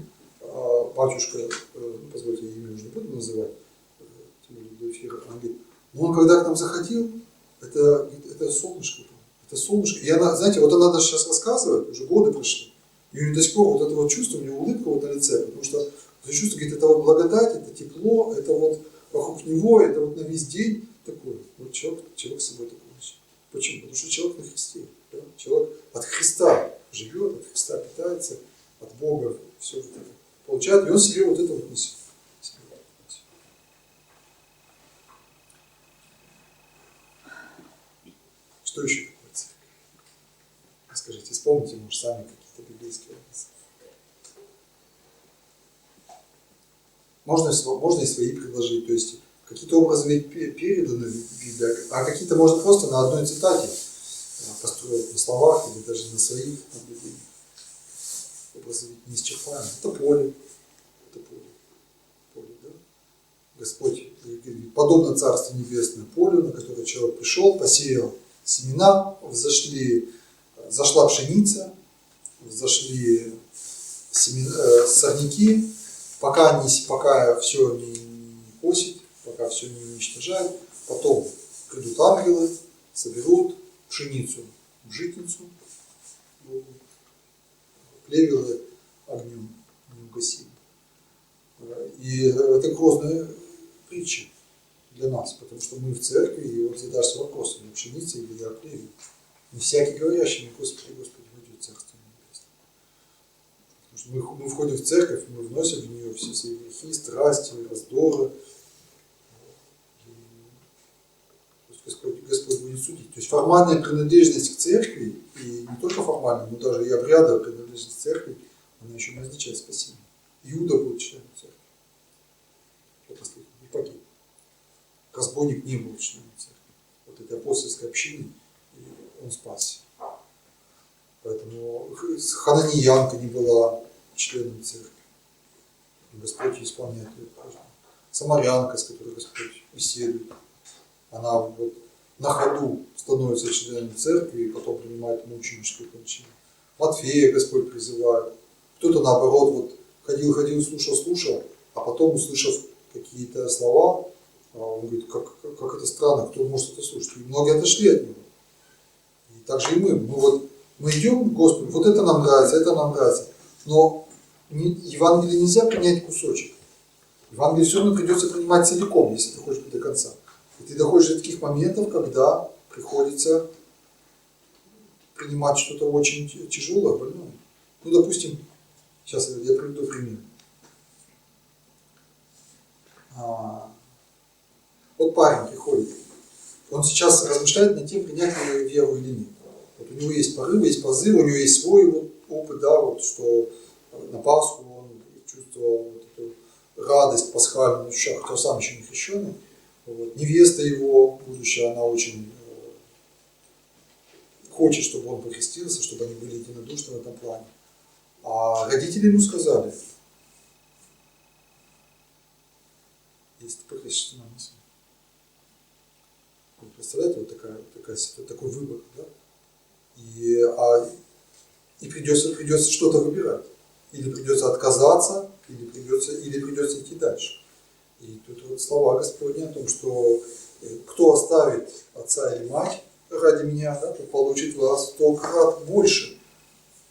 Speaker 2: батюшка, позвольте, я имя уже не буду называть, тем более до эфира, она говорит, но он когда к нам заходил, это солнышко было, это солнышко. И она, знаете, вот она даже сейчас рассказывает, уже годы прошли, и у нее до сих пор вот это вот чувство, у нее улыбка вот на лице, потому что это чувство, говорит, это вот благодать, это тепло, это вот вокруг него, это вот на весь день такое. Вот человек с собой такой. Почему? Потому что человек на Христе. Да? Человек от Христа живет, от Христа питается, от Бога все вот это получает, и он себе вот это вот несет. Что еще такое церковь? Скажите, вспомните, может, сами какие-то библейские образы. Можно и свои предложить, то есть какие-то образы ведь переданы в Библии, а какие-то можно просто на одной цитате построить, на словах или даже на своих наблюдениях. Образы ведь неисчерпаемы. Это поле, да? Господь говорит, подобно Царству Небесному полю, на которое человек пришел, посеял семена, взошла пшеница, взошли сорняки, пока все не косит, пока все не уничтожают, потом придут ангелы, соберут пшеницу в житницу, плевелы огнем неугасимым. И это грозная притча для нас, потому что мы в церкви, и вот задашься вопросом, я пшеница или я плевел. Не всякий говорящий мне, Господи, Господи, войдет Царство Небесное. Потому что мы входим в церковь, мы вносим в нее все свои грехи, страсти, раздоры. Господь будет судить. То есть формальная принадлежность к церкви, и не только формальная, но даже и обрядовая принадлежность к церкви, она еще не означает спасение. Иуда был членом церкви. И погиб. Разбойник не был членом церкви. Вот этой апостольской общины, и он спасся. Поэтому Хананеянка не была членом церкви. И Господь исполняет ее каждого. Самарянка, с которой Господь беседует, она вот на ходу становится членом церкви и потом принимает мученическую кончину. Матфея Господь призывает. Кто-то наоборот вот ходил, слушал, а потом, услышав какие-то слова, он говорит, как это странно, кто может это слушать. И многие отошли от него. И так же и мы. Мы идем к Господу, вот это нам нравится, но Евангелие нельзя принять кусочек. Евангелие все равно придется принимать целиком, если ты хочешь быть до конца. И ты доходишь до таких моментов, когда приходится принимать что-то очень тяжелое, больное. Ну, допустим, сейчас я приведу пример. Вот парень приходит, он сейчас размышляет над тем, принять ли веру или нет. Вот у него есть порывы, есть позывы, у него есть свой вот опыт, да, вот, что на Пасху он чувствовал вот эту радость пасхальную, хотя сам еще не хрещеный. Вот. Невеста его будущая, она очень хочет, чтобы он покрестился, чтобы они были единодушны в этом плане. А родители ему сказали, если ты покрестишься, нам не сын. Вы представляете, вот такой выбор, да? И придется что-то выбирать. Или придется отказаться, или придется идти дальше. И тут вот слова Господни о том, что кто оставит отца или мать ради меня, да, тот получит вас 100 крат больше.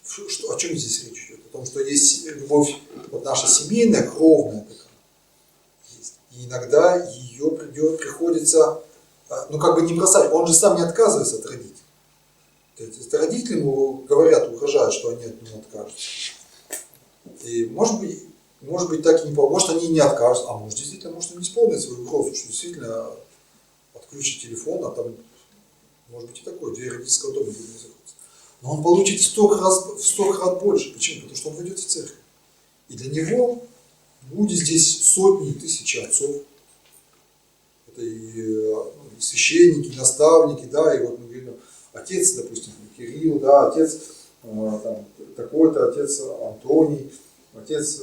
Speaker 2: О чем здесь речь идет? О том, что есть любовь вот наша семейная, кровная такая. Есть. И иногда ее приходится, не бросать. Он же сам не отказывается от родителей. То есть родители ему говорят, угрожают, что они от него откажутся. И может быть так и не получится. Может они не откажутся, а может действительно, может они исполнят свою угрозу, что действительно отключат телефон, а там может быть и такое, дверь родительского дома не заходится. Но он получит в 100 крат больше. Почему? Потому что он войдет в церковь. И для него будет здесь сотни тысяч отцов. Это и священники, и наставники, да, и вот мы говорим, отец, допустим, Кирилл, да, отец такой-то, отец Антоний, отец,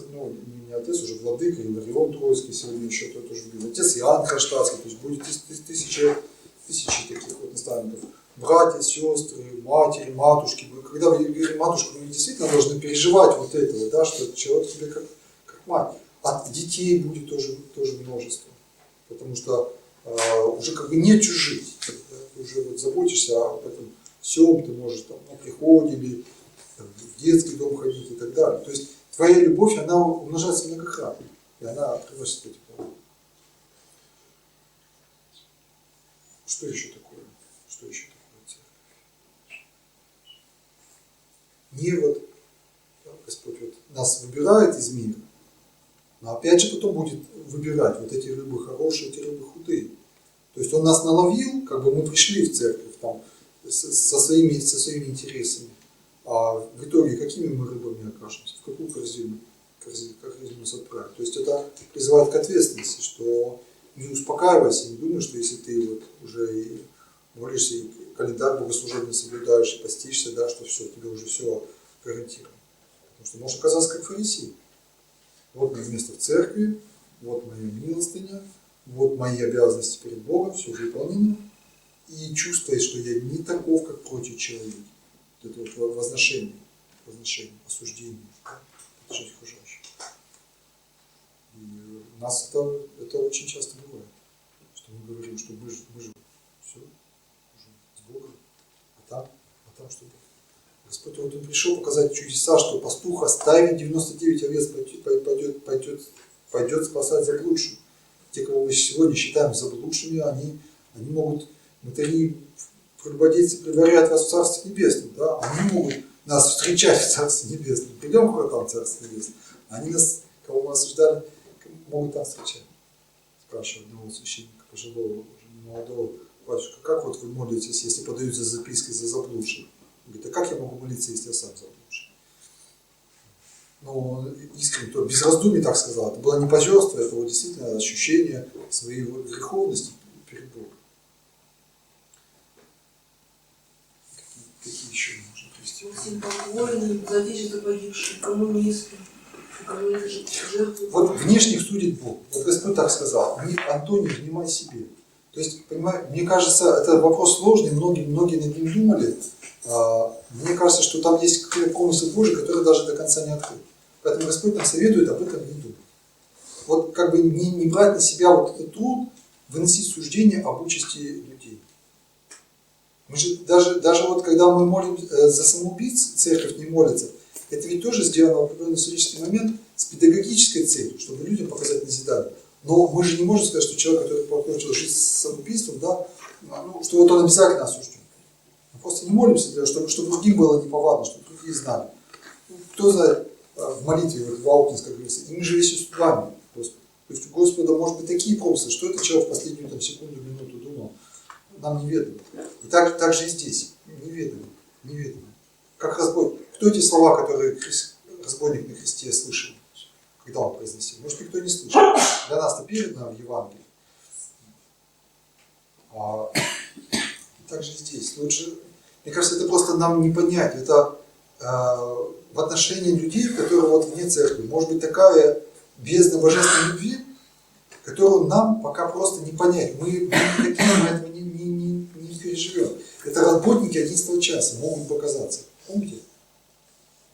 Speaker 2: не отец, уже владыка, Иларион Троицкий сегодня еще тоже будет, отец Иоанн Кронштадтский, то есть будет тысячи таких вот наставников. Братья, сестры, матери, матушки. Когда вы говорите матушку, вы действительно должны переживать вот этого, да, что человек тебе как мать. От детей будет тоже множество. Потому что уже как бы не чужих. Ты уже вот заботишься о этом всем, ты можешь там на приходе или там, в детский дом ходить и так далее. То есть твоя любовь, она умножается многократно. И она приносит эти плоды. Что еще такое? Что еще такое церковь? Не вот, да, Господь вот нас выбирает из мира, но опять же потом будет выбирать вот эти рыбы хорошие, эти рыбы худые. То есть Он нас наловил, как бы мы пришли в церковь там, со своими интересами, а в итоге какими мы рыбами окажемся, в какую корзину нас отправить. То есть это призывает к ответственности, что не успокаивайся, не думай, что если ты вот уже и молишься, и календарь богослужебный соблюдаешь, и постишься, да, что все, тебе уже все гарантировано. Потому что можешь оказаться как фарисей. Вот мое место в церкви, вот моя милостыня, вот мои обязанности перед Богом, все выполнено. И чувствует, что я не таков, как прочий человек. Вот это вот возношение, осуждение, жить окружающих. И у нас это очень часто бывает. Что мы говорим, что мы же все, уже с Богом, а там что-то. Господь вот Он пришел показать чудеса, что пастух, оставив 99 овец, пойдет спасать заблудших. Те, кого мы сегодня считаем заблудшими, они могут, они предваряют вас в Царстве Небесном, да? Они могут нас встречать в Царстве Небесном. Придем к вратам Царства Небесного. Они нас, кого мы осуждали, могут там встречать. Спрашиваю одного священника, пожилого, молодого: батюшка, как вот вы молитесь, если подаются записки за заблудших? Он говорит: а как я могу молиться, если я сам заблудший? Ну, искренне, то без раздумий так сказал. Это было не позерство, это вот действительно ощущение своей греховности перед Богом. Какие еще можно привести?
Speaker 3: Всем покойным, за вещи погибших, коммунисты, жертвы.
Speaker 2: Вот внешних судит Бог. Вот Господь так сказал: Антоний, внимай себе. То есть, понимаете, мне кажется, это вопрос сложный, многие над ним думали. Мне кажется, что там есть какой-то промысел Божий, который даже до конца не открыт. Поэтому Господь нам советует об этом не думать. Вот как бы не брать на себя вот этот труд, выносить суждение об участи людей. Мы же даже вот когда мы молим за самоубийц, церковь не молится, это ведь тоже сделано в определенный исторический момент с педагогической целью, чтобы людям показать назидание. Но мы же не можем сказать, что человек, который покончил жизнь с самоубийством, да, ну, что вот он обязательно осужден. Мы просто не молимся для того, чтобы другим было неповадно, чтобы другие знали. Кто знает, в молитве, в Ваутинской говорится: и мы же весь с вами, Господи. То есть у Господа может быть такие промыслы, что этот человек в последнюю там, секунду, минуту думал, нам неведомо. И так же и здесь. Неведомо. Как разбойник. Кто эти слова, которые разбойник на кресте слышал, когда он произносил? Может, никто не слышал. Для нас-то передано в Евангелии. Так же и здесь. Лучше, мне кажется, это просто нам не понять. Это в отношении людей, которые вот вне церкви, может быть такая бездна божественной любви, которую нам пока просто не понять. Мы этого не переживем. Это работники 11 часа могут показаться. Помните?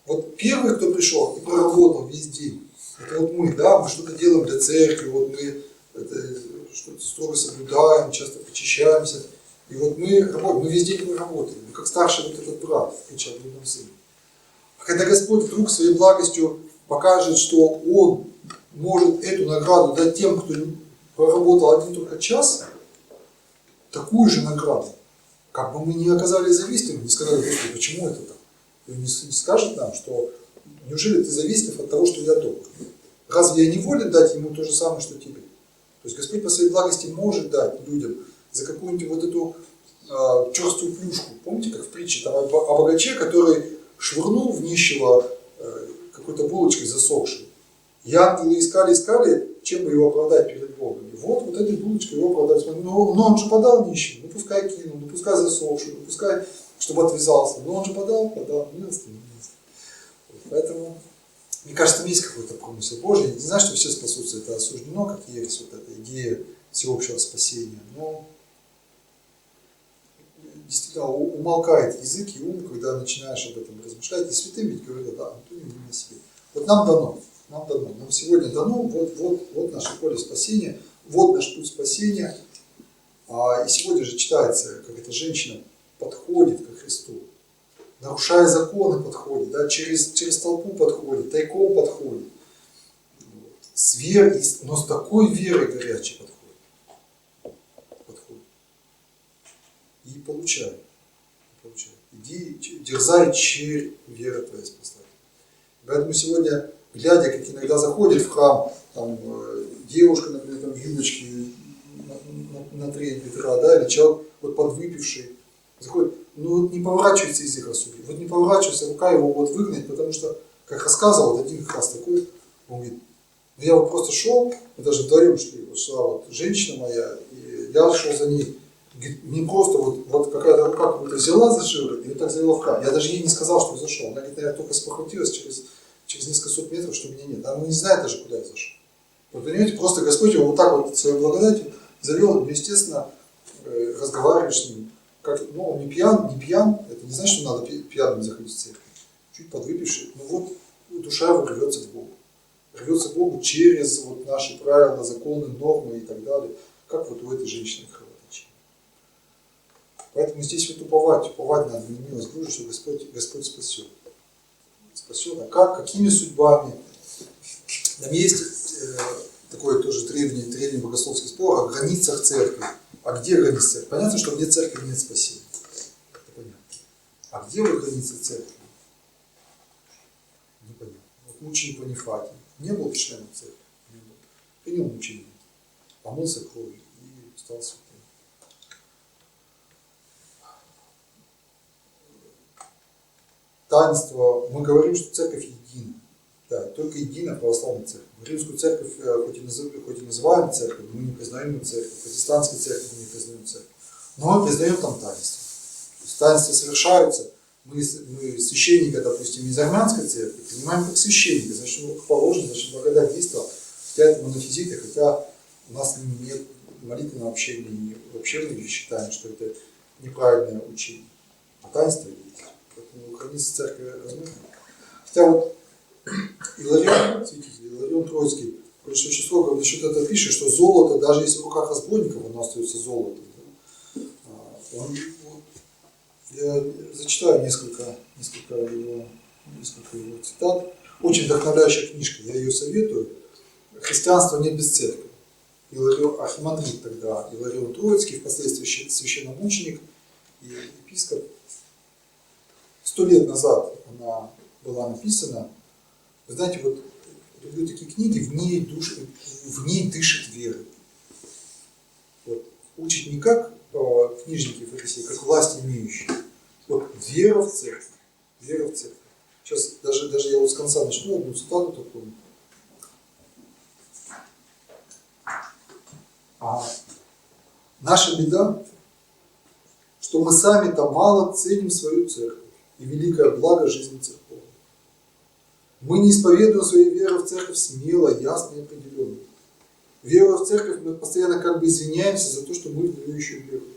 Speaker 2: Вот первый, кто пришел и проработал весь день, это вот мы, да, мы что-то делаем для церкви, вот мы что-то строго соблюдаем, часто причащаемся. И вот мы работаем, мы весь день работаем. Мы как старший вот этот брат, кричал блудном сыне. А когда Господь вдруг своей благостью покажет, что Он может эту награду дать тем, кто проработал один только час, такую же награду, как бы мы не оказались зависимыми, не сказали: Господи, почему это так? И Он не скажет нам, что неужели ты зависим от того, что я добр? Разве я не волен дать ему то же самое, что тебе? То есть Господь по своей благости может дать людям за какую-нибудь вот эту черствую плюшку. Помните, как в притче там, о богаче, который швырнул в нищего какой-то булочкой засохшей. И ангелы искали, чем бы его оправдать перед Богом. И вот этой булочкой его оправдать. Но он же подал нищему, ну пускай кинул, ну пускай засохший, ну пускай, чтобы отвязался. Но он же подал, милостыню. Поэтому мне кажется, там есть какой-то промысел Божий. Я не знаю, что все спасутся, это осуждено, как ересь, вот эта идея всеобщего спасения. Но действительно умолкает язык и ум, когда начинаешь об этом размышлять. И святым ведь говорят, да, Антоний не на себе. Вот нам дано, нам сегодня дано, вот наше поле спасения, вот наш путь спасения. И сегодня же читается, как эта женщина подходит ко Христу, нарушая законы подходит, да, через толпу подходит, тайком подходит, с верой, но с такой верой горячей подходит. И получай. Иди, дерзай, черь, вера твоя спасает. Поэтому сегодня, глядя, как иногда заходит в храм, там, девушка, например, там, в юбочке на треть бедра, да, или человек вот подвыпивший, заходит, ну вот не поворачивается язык рассудить, вот не поворачивается рука его вот выгнать, потому что, как рассказывал вот один как раз такой, он говорит, ну я вот просто шел, мы даже вдвоем шли, вот шла вот женщина моя, и я шел за ней, говорит, мне просто вот какая-то рука как-то взяла за шиворот и вот так завела в храм. Я даже ей не сказал, что я зашел. Она говорит, я только спохватилась через несколько сот метров, что меня нет. Она не знает даже, куда я зашел. Вы понимаете, просто Господь его вот так вот своей благодатью завел, ну, естественно, разговариваешь с ним. Как, ну, он не пьян, это не значит, что надо пьяным заходить в церковь. Чуть подвыпивший, но вот душа его рвется к Богу. Рвется к Богу через вот наши правила, законы, нормы и так далее. Как вот у этой женщины кровоточения. Поэтому здесь вот уповать надо на милость Божию, что Господь спасет. Спасет, а как, какими судьбами? Там есть такой тоже древний богословский спор о границах церкви. А где границы церкви? Понятно, что вне церкви нет спасения. Это понятно. А где вот границы церкви? Непонятно. Вот мученик Ванифатий не был членом церкви, не был. Принял мучение, помылся кровью и стал святым. Таинство, мы говорим, что церковь едина. Да, только единая православная церковь. Римскую церковь, хоть и называем церковь, мы не признаем ее церковь. Протестантскую церковь мы не признаем церковь. Но мы признаем там таинство. То есть таинства совершаются. Мы священника, допустим, из армянской церкви принимаем как священника, значит, как положено, значит, благодать действовала. Хотя это монофизиты, хотя у нас нет молитвенного общения, и вообще мы считаем, что это неправильное учение. А таинство есть. Поэтому границы церкви размыты. Хотя вот Иларион, святитель Иларион Троицкий, большое число, когда насчет этого пишет, что золото, даже если в руках разбойников, оно остается золотом. Да? Я зачитаю несколько его цитат. Очень вдохновляющая книжка, я ее советую. «Христианство не без церкви». Архимандрит тогда Иларион Троицкий, впоследствии священномученик и епископ. 100 лет назад она была написана. Вы знаете, вот люблю такие книги, в ней дышит вера. Вот, учит не как книжники фарисеи, как власть имеющие. Вот вера в церковь. Вера в церковь. Сейчас даже я вот с конца начну одну цитату такую. Наша беда, что мы сами-то мало ценим свою церковь и великое благо жизни церковной. Мы не исповедуем свою веру в церковь смело, ясно и определенно. Веруя в церковь, мы постоянно как бы извиняемся за то, что мы в нее еще веруем.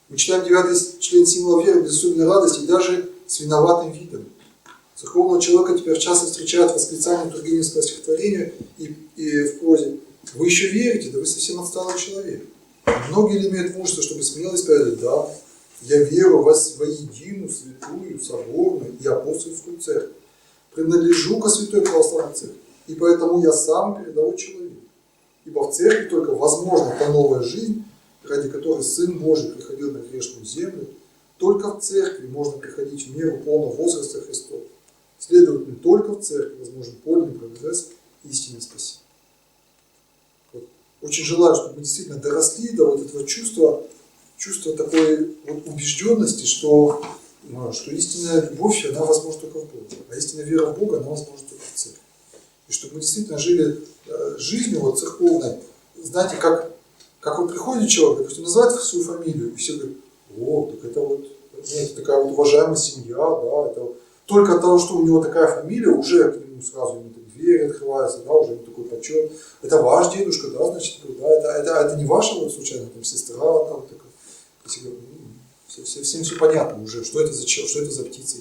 Speaker 2: Мы читаем 9 член символа веры без особенной радости и даже с виноватым видом. Церковного человека теперь часто встречают восклицание Тургеневского стихотворения и в прозе: «Вы еще верите? Да вы совсем отсталый человек». Многие ли имеют мужество, чтобы смело сказать: «Да, я верю во единую, святую, соборную и апостольскую церковь. Принадлежу ко святой православной церкви, и поэтому я сам передовой человек. Ибо в церкви только возможна та новая жизнь, ради которой Сын Божий приходил на грешную землю. Только в церкви можно приходить в меру полного возраста Христова. Следовательно, только в церкви возможен подлинный прогресс истинного спасения». Вот. Очень желаю, чтобы мы действительно доросли до вот этого чувства такой вот убежденности, что истинная любовь, она возможна только в Боге, а истинная вера в Бога, она возможна только в церкви. И чтобы мы действительно жили жизнью вот церковной, знаете, как вот приходит человек, допустим, называет свою фамилию, и все говорят: «О, так это вот, нет, такая вот уважаемая семья, да, это вот». Только от того, что у него такая фамилия, уже к нему ему сразу ему так двери открываются, да, уже ему такой почет. Это ваш дедушка, да, значит, да, это не ваша вот случайно там сестра, там такая. Всем все понятно уже, что это за что это за птица.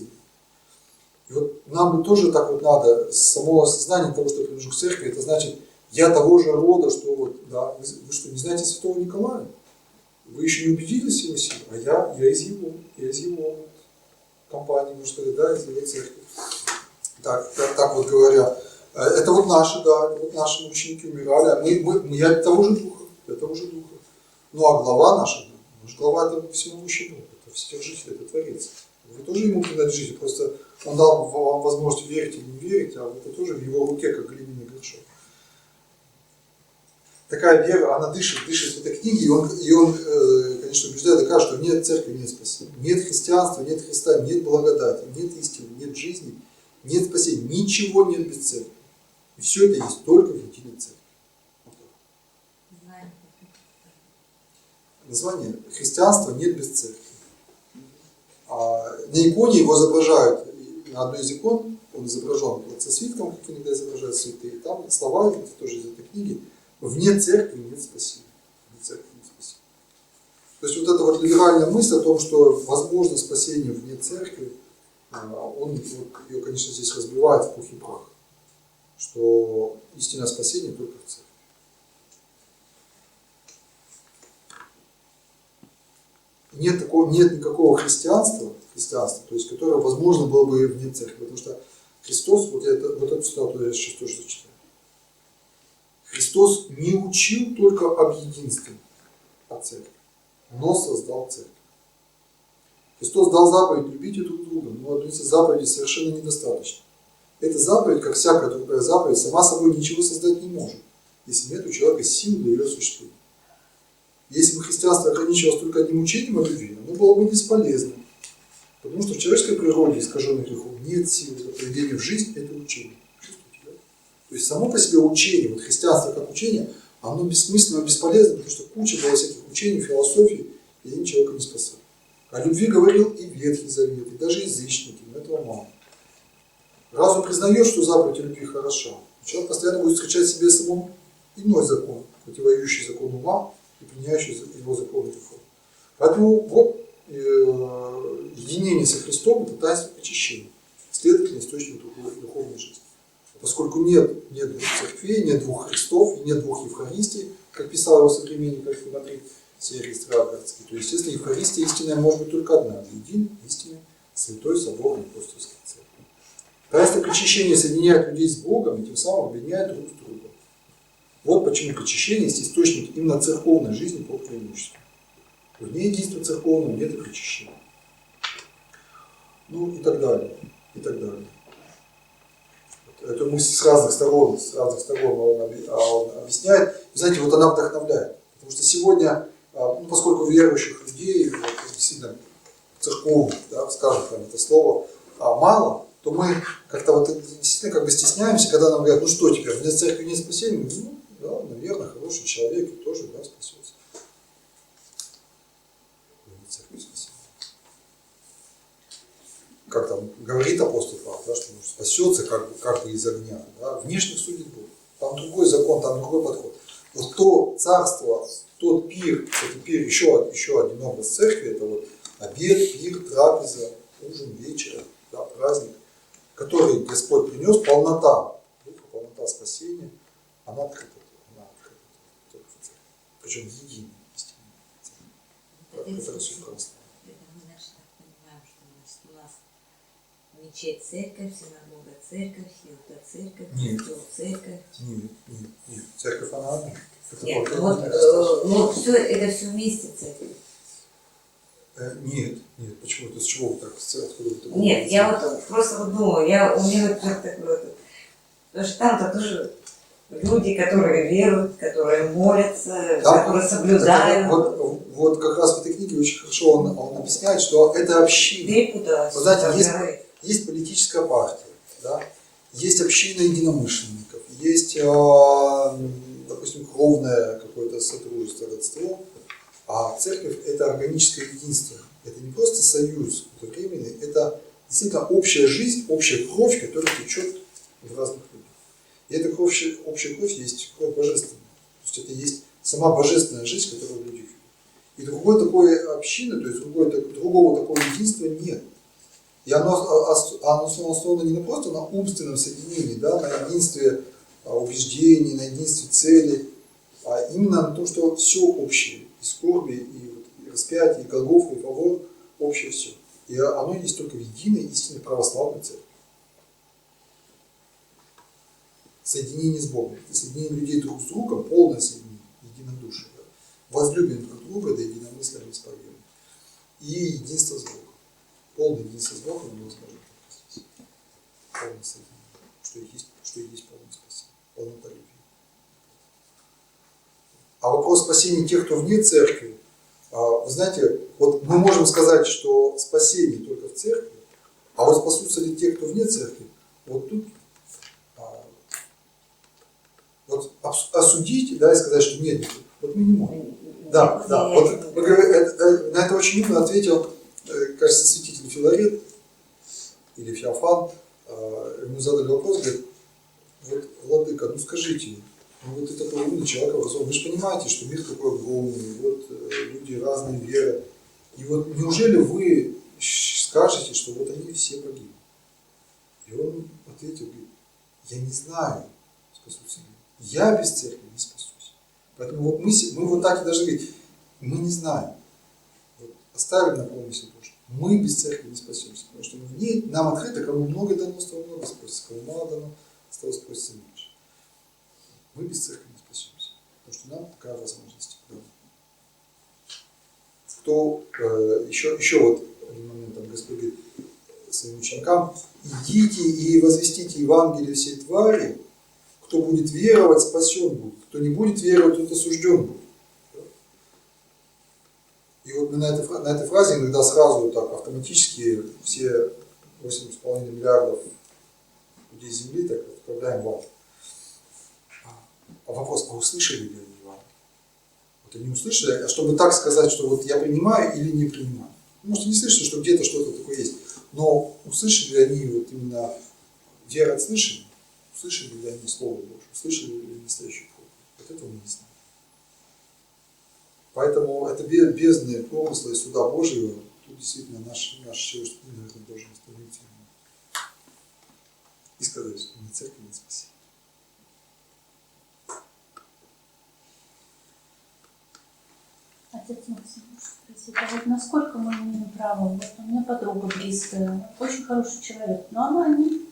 Speaker 2: И вот нам тоже так вот надо, само осознание того, что я принадлежу к церкви, это значит, я того же рода, что вот, да, вы что, не знаете святого Николая? Вы еще не убедились в его силе, а я из его компании, можно сказать, да, из его церкви. Так вот говоря, это вот наши, да, это вот наши ученики умирали, а я того же духа. Ну а глава наша, глава это всемогущий Бог, это вседержитель, это Творец. Вы тоже ему принадлежите, просто он дал вам возможность верить или не верить, а это тоже в его руке, как глиняный горшок. Такая вера, она дышит в этой книге, и он, конечно, убеждает и кажет, что нет церкви, нет спасения, нет христианства, нет Христа, нет благодати, нет истины, нет жизни, нет спасения, ничего нет без церкви. И все это есть только в единой церкви. Вот так. Название христианства нет без церкви. На иконе его изображают, на одной из икон он изображен вот со свитком, как иногда изображают святые, там слова, это тоже из этой книги, вне церкви нет спасения. То есть вот эта вот либеральная мысль о том, что возможно спасение вне церкви, он ее, конечно, здесь разбивает в пух и прах, что истинное спасение только в церкви. Нет никакого христианства, то есть, которое возможно было бы вне церкви, потому что Христос, вот эту цитату я сейчас тоже зачитаю. Христос не учил только об единстве от церкви, но создал церковь. Христос дал заповедь «любите друг друга», но одной заповеди совершенно недостаточно. Эта заповедь, как всякая другая заповедь, сама собой ничего создать не может, если нет у человека сил для ее осуществления. Если бы христианство ограничивалось только одним учением о любви, оно было бы бесполезно. Потому что в человеческой природе, искаженной грехом, нет силы для проведения в жизнь этого учения. Чувствуете, да? То есть само по себе учение, вот христианство как учение, оно бессмысленно, бесполезно, потому что куча была всяких учений, философий, и они человека не спасали. О любви говорил и Ветхий Завет, и даже язычники, но этого мало. Разум признает, что заповедь о любви хороша, человек постоянно будет встречать в себе самому иной закон, противоющий закону ума, и применяющий его законы духовно. Поэтому вот единение со Христом – это таинство очищения, следовательно, источник духовной жизни. Поскольку нет двух церквей, нет двух Христов, и нет двух Евхаристий, как писал его современник Архимандрит Сергий Староградский, то, естественно, Евхаристия истинная может быть только одна – един, истинный, святой, соборный, апостольский церковь. Таинство причащения соединяет людей с Богом и тем самым объединяет друг с другом. Вот почему причащение есть источник именно церковной жизни по преимуществу. Вне единства церковного нет и причащения. Ну и так далее, и так далее. Эту мысль с разных сторон он объясняет. Вы знаете, вот она вдохновляет. Потому что сегодня, поскольку верующих людей, действительно церковных, да, скажем прям это слово, мало, то мы как-то вот действительно как бы стесняемся, когда нам говорят, ну что теперь, вне церкви нет спасения? Ну, да, наверное, хороший человек тоже, да, спасется. Вне церкви спасения. Как там говорит апостол Павел, да, что он спасется как бы из огня. Да, внешних судит Бог. Там другой закон, там другой подход. Вот то царство, тот пир, кстати, пир, еще один образ церкви, это вот обед, пир, трапеза, ужин, вечер, да, праздник, который Господь принес, полнота духа, полнота спасения, она открыта только в церкви. Причем единая истина. Это все просто.
Speaker 4: Мы, значит, так понимаем, что у нас мечеть церковь, синагога церковь, хилта церковь, костел церковь.
Speaker 2: Нет. Церковь она одна.
Speaker 4: Нет, это все вместе церковь.
Speaker 2: Нет, почему? То с чего вы так? Откуда вы так?
Speaker 4: Нет, я вот просто вот думаю, у меня вот такое вот, потому что там-то тоже люди, которые веруют, которые молятся, которые соблюдают.
Speaker 2: Вот как раз в этой книге очень хорошо он объясняет, что это община.
Speaker 4: Да и куда?
Speaker 2: Вы знаете, есть политическая партия, да? Есть община единомышленников, есть, допустим, кровное какое-то сотрудничество, родство. А церковь – это органическое единство. Это не просто союз, это временный, это действительно общая жизнь, общая кровь, которая течет в разных людях. И эта общая кровь есть кровь божественная. То есть это есть сама божественная жизнь, которую люди видят. И другой такой общины, то есть другого такого единства нет. И оно основано не просто на умственном соединении, да, на единстве убеждений, на единстве целей, а именно на том, что все общее. И скорби, и распятие, и Голгофа, и Фавор, общее все. И оно есть только в единой истинной православной церкви. Соединение с Богом. И соединение людей друг с другом, полное соединение, единодушие. Да? Возлюбим друг друга, да единомыслия неисповедуем. И единство с Богом. Полное единство с Богом невозможно здесь. Полное соединение. Что и есть полное спасение. Полнота любви. А вопрос спасения тех, кто вне церкви, вы знаете, вот мы можем сказать, что спасение только в церкви, а вот спасутся ли те, кто вне церкви, вот тут вот осудить, да, и сказать, что нет, вот мы не можем. Да, да. Вот мы говорим, на это очень умно ответил, кажется, святитель Филарет или Феофан. Ему задали вопрос, говорит, вот, владыка, ну скажите, ну вот ты такой умный человек, вы же понимаете, что мир такой огромный, вот люди разные веры. И вот неужели вы скажете, что вот они все погибли? И он ответил, говорит, я не знаю, спасутся ли. Я без церкви не спасусь. Поэтому вот мы вот так и должны говорить, мы не знаем. Вот оставим на помысле Божьем. Мы без церкви не спасемся. Потому что в ней нам открыто, кому много дано, с того много спросится, кому мало дано, с того спросится меньше. Мы без церкви не спасемся. Потому что нам такая возможность дана. Кто еще вот один момент, там Господь говорит своим ученикам, идите и возвестите Евангелие всей твари, кто будет веровать, спасен будет, кто не будет веровать, тот осужден будет. И вот мы на этой фразе иногда сразу так автоматически все 8,5 миллиардов людей Земли так отправляем в ад. А вопрос, а услышали ли они Евангелие? Вот они услышали, а чтобы так сказать, что вот я принимаю или не принимаю. Может, не слышали, что где-то что-то такое есть, но услышали ли они вот именно вера от слышания? Услышали ли они Слово Божие? Услышали ли они настоящую форму? Вот этого мы не знаем. Поэтому это бездны промысла и суда Божьего, тут действительно наш человеческий, наверное, должен остановиться и сказать, что ни церковь, ни спасение.
Speaker 5: Отец Максим, спросить, а вот насколько мы имеем право? Вот у меня подруга близкая, очень хороший человек, но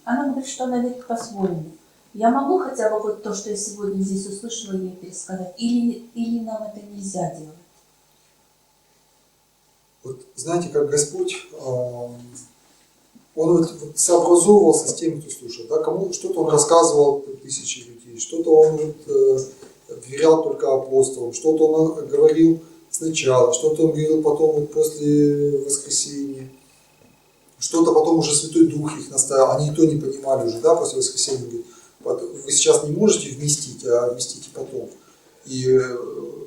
Speaker 5: она говорит, что она верит по-своему. Я могу хотя бы вот то, что я сегодня здесь услышала, ей пересказать? Или нам это нельзя делать?
Speaker 2: Вот знаете, как Господь, Он вот сообразовывался с теми, кто слушал. Да? Кому что-то Он рассказывал тысячи людей, что-то Он вверял только апостолам, что-то Он говорил сначала, что-то Он говорил потом вот после воскресения, что-то потом уже Святой Дух их наставил, они то не понимали уже, да, после воскресения, говорит, вы сейчас не можете вместить, а вместите потом. И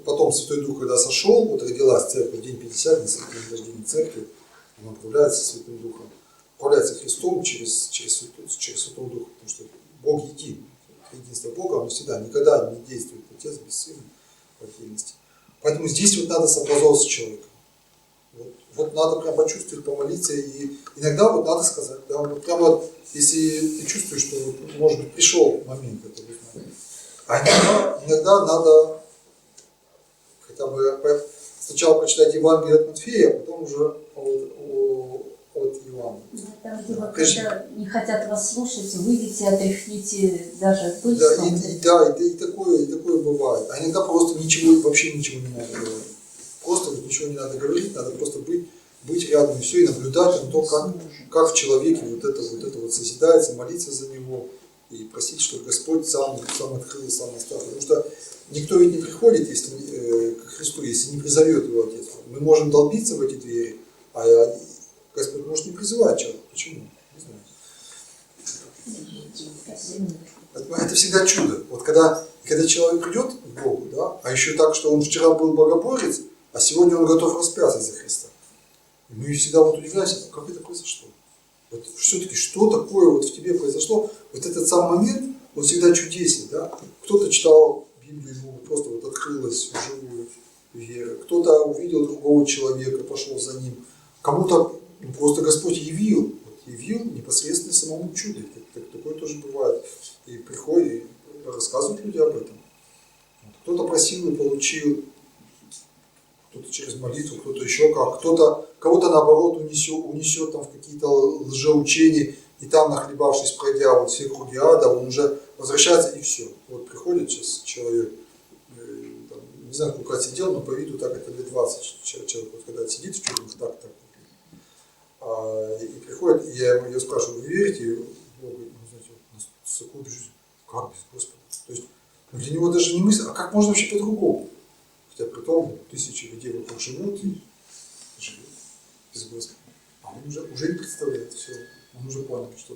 Speaker 2: потом Святой Дух, когда сошел, вот родилась церковь, день 50, на рождения церкви, он отправляется Святым Духом, отправляется Христом через Святого Духа, потому что Бог един. Единство Бога, оно всегда, никогда не действует Отец без Сына в отдельности. Поэтому здесь вот надо сообразовываться с человеком. Вот надо прям почувствовать, помолиться, и иногда вот надо сказать, да, вот прям вот, если ты чувствуешь, что, может быть, пришел момент этого, а иногда надо хотя бы сначала прочитать Евангелие от Матфея, а потом уже от Иоанна.
Speaker 5: Там, где вот, когда не хотят вас слушать, выйдите, отряхните даже пыль.
Speaker 2: Да, и такое бывает. А иногда просто вообще ничего не надо говорить. Просто вот ничего не надо говорить, надо просто быть рядом и все, и наблюдать на то, как в человеке вот это вот созидается, молиться за него и просить, чтобы Господь сам открыл, сам оставил. Потому что никто ведь не приходит к Христу, если не призовет его Отец. Мы можем долбиться в эти двери, а Господь может не призывать человека. Почему? Не знаю. Это всегда чудо. Вот когда человек придет к Богу, да, а еще так, что он вчера был богоборец, а сегодня он готов распяться за Христа. И мы всегда вот удивляемся, как это произошло. Вот все-таки что такое вот в тебе произошло? Вот этот сам момент, он всегда чудесен, да? Кто-то читал Библию, ему просто вот открылась вживую вера. Кто-то увидел другого человека, пошел за ним. Кому-то просто Господь явил непосредственно самому чуду. Такое тоже бывает. И приходит, и рассказывают люди об этом. Кто-то просил и получил, кто-то через молитву, кто-то еще как, кого-то наоборот унесет там в какие-то лжеучения, и там, нахлебавшись, пройдя вот все круги ада, он уже возвращается и все. Вот приходит сейчас человек, там, не знаю, сколько сидел, но по виду так это лет 20 человек, вот, когда сидит в тюрьмах, так. И приходит, и я его спрашиваю, вы верите в Бога? Ну, знаете, с такой жизнью, как без Господа? То есть для него даже не мысль, а как можно вообще по-другому? Хотя при том тысячи людей вокруг живут и живут без Господа. А он уже не представляет все. Он уже понял, что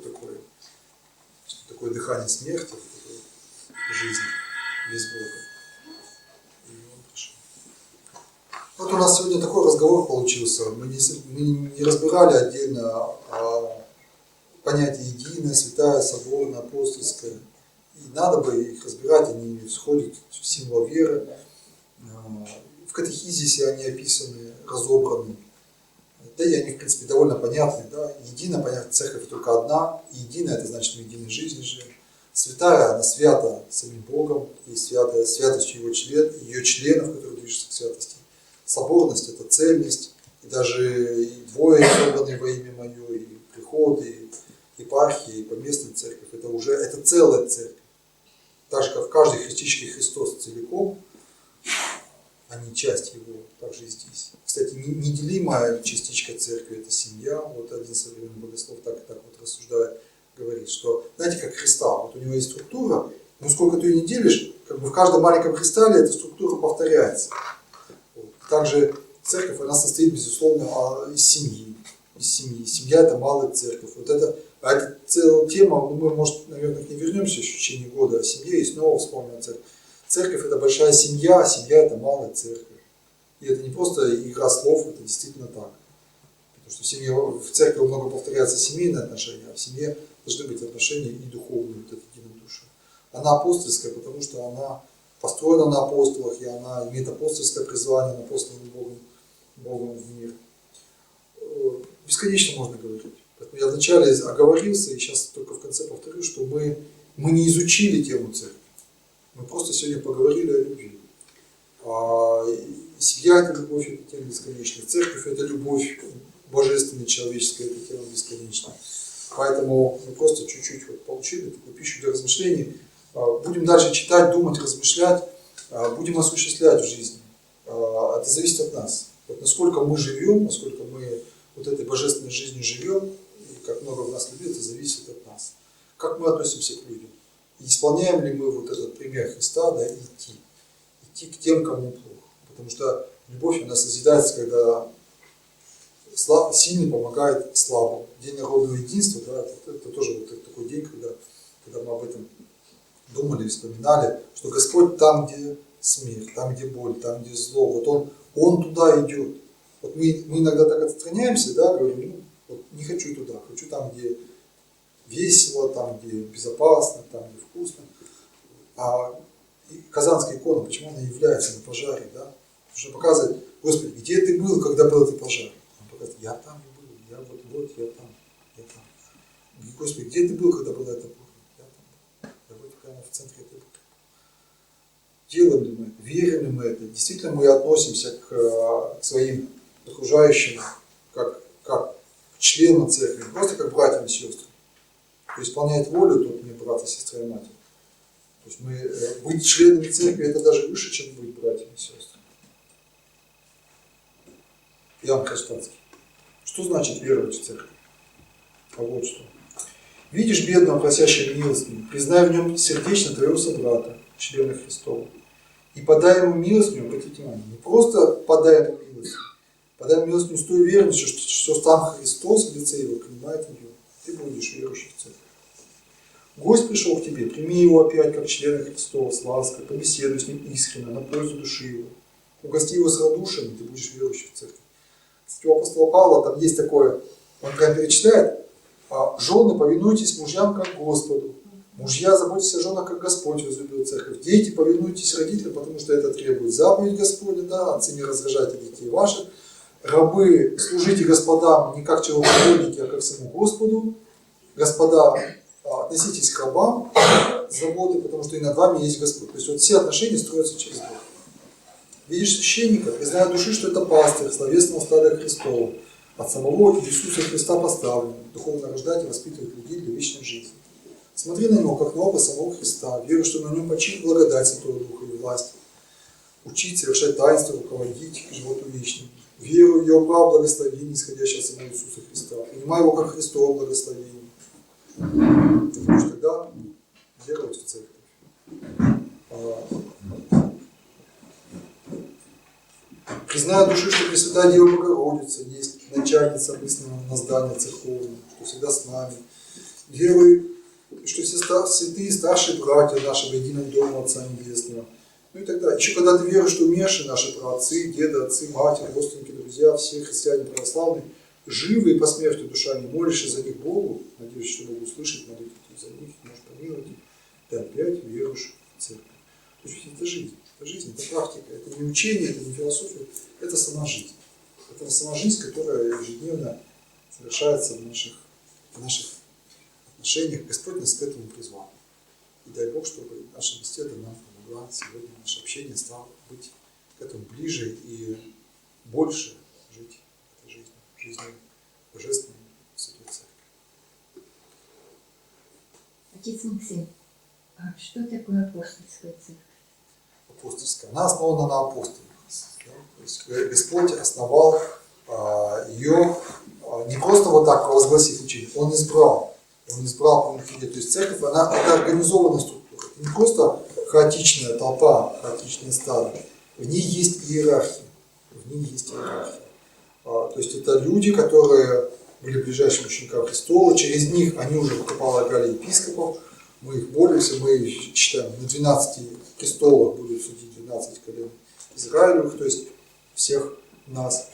Speaker 2: такое дыхание смерти, что такое жизнь без Бога. И он пришел. Вот у нас сегодня такой разговор получился. Мы не разбирали отдельно понятие единое, святая, соборная, апостольская. И надо бы их разбирать, они входят в символ веры. В катехизисе они описаны, разобраны. Да и они, в принципе, довольно понятны. Да? Едино, понятно, церковь только одна. И единая, это значит, мы единой жизни живем. Святая, она свята самим Богом, и святая святостью ее членов, которые движутся к святости. Соборность – это цельность. И даже и двое собранные во имя Мое, и приход, и епархия, и поместная церковь. Это целая церковь. Так же, как в каждой христичке Христос целиком, а не часть его, также и здесь. Кстати, неделимая частичка церкви – это семья. Вот один современный богослов так вот рассуждает, говорит, что, знаете, как кристалл, вот у него есть структура, но сколько ты ее не делишь, как бы в каждом маленьком кристалле эта структура повторяется. Вот. Также церковь, она состоит, безусловно, из семьи. Семья – это малая церковь. Вот это целая тема, мы, может, наверное, к ней вернемся еще в течение года о семье и снова вспомним о церкви. Церковь – это большая семья, а семья – это малая церковь. И это не просто игра слов, это действительно так. Потому что в церкви много повторяется семейные отношения, а в семье должны быть отношения и духовные, вот это единодушие. Она апостольская, потому что она построена на апостолах, и она имеет апостольское призвание, на посланном Богом в мир. Бесконечно можно говорить. Поэтому я вначале оговорился, и сейчас только в конце повторю, что мы не изучили тему церкви. Мы просто сегодня поговорили о любви. Семья – это любовь, это тема бесконечная. Церковь – это любовь божественная, человеческая, это тема бесконечная. Поэтому мы просто чуть-чуть вот получили такую пищу для размышлений. Будем дальше читать, думать, размышлять, будем осуществлять в жизни. Это зависит от нас. Вот насколько мы живем, насколько мы вот этой божественной жизнью живем, и как много в нас любви, это зависит от нас. Как мы относимся к людям. И исполняем ли мы вот этот пример Христа, да, идти к тем, кому плохо. Потому что любовь, она созидается, когда сильный помогает слабому. День народного единства, да, это тоже вот такой день, когда мы об этом думали, вспоминали, что Господь там, где смерть, там, где боль, там, где зло, вот Он туда идет. Вот мы иногда так отстраняемся, да, говорим, вот не хочу туда, хочу там, где весело, там, где безопасно, там, где вкусно. А Казанская икона, почему она является на пожаре, да? Потому что показывает, Господи, где ты был, когда был этот пожар? Он показывает, я там был, я там. И, Господи, где ты был, когда была эта буря? Я там. Я вот прямо в центре этой бури. Делаем ли мы это? Верим ли мы это? Действительно мы относимся к своим окружающим как к членам церкви, не просто как братьям и сестрам. Кто исполняет волю, тот мне брат и сестра и матерь. То есть быть членами церкви это даже выше, чем быть братьями и сестрами. Иоанн Кронштадтский. Что значит веровать в церковь? А вот что. Видишь бедного, просящего милостыню, признай в нем сердечно твоего собрата, члена Христова, и подай ему милостыню, обратите внимание, не просто подай ему милостыню, подай ему милостыню с той верностью, что сам Христос в лице его принимает ее. Ты будешь верующий в церковь. Гость пришел к тебе, прими его опять как члена Христова с лаской, побеседуй с ним искренне, на пользу души его. Угости его с радушием, ты будешь верующий в церковь. Кстати, у апостола Павла там есть такое, он прям перечисляет, Жены, повинуйтесь мужьям как Господу. Мужья, заботьтесь о женах, как Господь возлюбил церковь. Дети, повинуйтесь родителям, потому что это требует заповедь Господня, да, отцы не раздражайте детей ваших. Рабы, служите господам не как человеколюбники, а как самому Господу. Господа, относитесь к рабам с заботой, потому что и над вами есть Господь. То есть вот все отношения строятся через Бога. Видишь священника, признай от души, что это пастырь словесного стада Христова, от самого Иисуса Христа поставлен, духовно рождать и воспитывать людей для вечной жизни. Смотри на него, как на оба самого Христа, веруй, что на нем починит благодать Святого Духа и власть. Учить, совершать таинство, руководить к животу вечному. Веруй в его право благословения, исходящее от самого Иисуса Христа. Принимай его как Христово благословение. Ты будешь тогда веровать в церковь. Признай от души, что Пресвятая Дева Богородица есть начальница мысленного наздания церковного, что всегда с нами. Веруй, что все святые старшие братья нашего единого дома Отца Небесного. Ну и так далее. Еще когда ты веруешь, что умершие наши праотцы, деды, отцы, матери, родственники, друзья, все христиане православные, живы и по смерти душами, молишься за них Богу, надеюсь, что Бог услышит молитву за них, может помиловать их, ты опять веруешь в церковь. То есть это жизнь, это практика, это не учение, это не философия, это сама жизнь. Это сама жизнь, которая ежедневно совершается в наших отношениях. Господь нас к этому призвал. И дай Бог, чтобы наша беседа нам помогла сегодня, наше общение стало быть к этому ближе и больше жить этой жизнью божественной Святой Церкви.
Speaker 6: Отец Максим, а что такое апостольская церковь?
Speaker 2: Апостольская. Она основана на апостолах. Да? То есть Господь основал ее не просто вот так провозгласив учение, Он избрал по Мухиде. То есть церковь, это организованная структура. Это не просто хаотичная толпа, хаотичное стадо. В ней есть иерархия. То есть это люди, которые были ближайшими учениками Христова. Через них они уже полагали епископов. Мы их молимся, мы их считаем, на 12 престолах будут судить 12 колен Израилевых, то есть всех нас.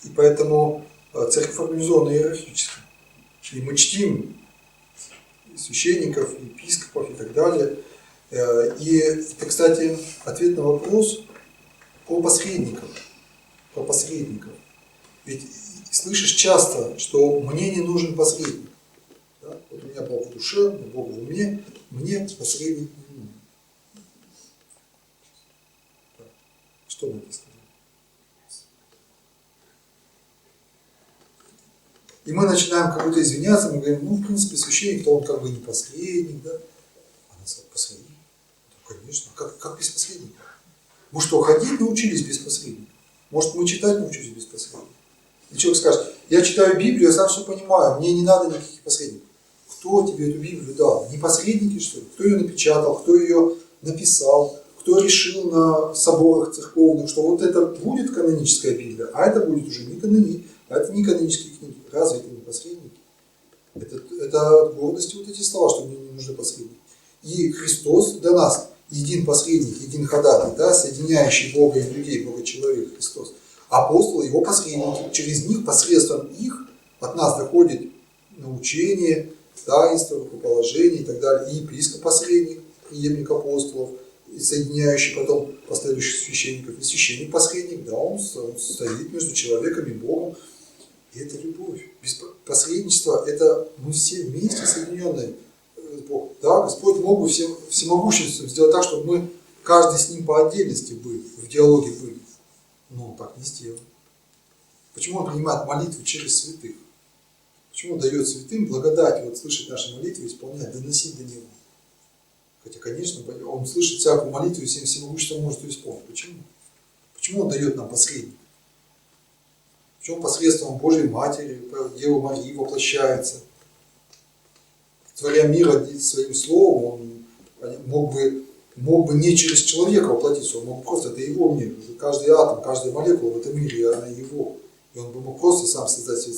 Speaker 2: И поэтому церковь организована иерархически. И мы чтим священников, епископов и так далее. И это, кстати, ответ на вопрос про посредников. Ведь слышишь часто, что мне не нужен посредник. Да? Вот у меня Бог в душе, у меня Бог в уме, мне посредник не нужен. Да. Что на это сказать? И мы начинаем как будто извиняться, мы говорим, в принципе, священник-то он как бы не посредник, да? А нас сказать, посредник? Ну, конечно, как без посредника? Мы что, ходить научились без посредника? Может, мы читать научились без посредника? И человек скажет, я читаю Библию, я сам все понимаю, мне не надо никаких посредников. Кто тебе эту Библию дал? Не посредники, что ли? Кто ее напечатал, кто ее написал, кто решил на соборах церковных, что вот это будет каноническая Библия, а это будет уже не каноническая. А это не канонические книги. Разве это не посредники? Это от гордости вот эти слова, что мне не нужны посредники. И Христос для нас един посредник, един ходатай, да, соединяющий Бога и людей, Бога человек Христос. Апостолы, его посредники. Через них, посредством их, от нас доходит научение, таинство, рукоположение и так далее. И епископ посредник, преемник апостолов, и соединяющий потом последующих священников. И священник посредник, да, он стоит между человеком и Богом. И это любовь. Без посредничества это мы все вместе соединенные с Богом. Да, Господь мог бы всемогуществом сделать так, чтобы мы каждый с Ним по отдельности были, в диалоге были. Но Он так не сделал. Почему Он принимает молитву через святых? Почему Он дает святым благодать вот слышать наши молитвы, исполнять, доносить до Него? Хотя, конечно, Он слышит всякую молитву и всем всемогуществом может ее исполнить. Почему? Почему Он дает нам посредника? Причем посредством Божьей Матери, Девы Марии воплощается. Творя мир своим словом, он мог бы не через человека воплотиться, он мог просто, это его мир. Каждый атом, каждая молекула в этом мире, она его. И он бы мог просто сам создать себе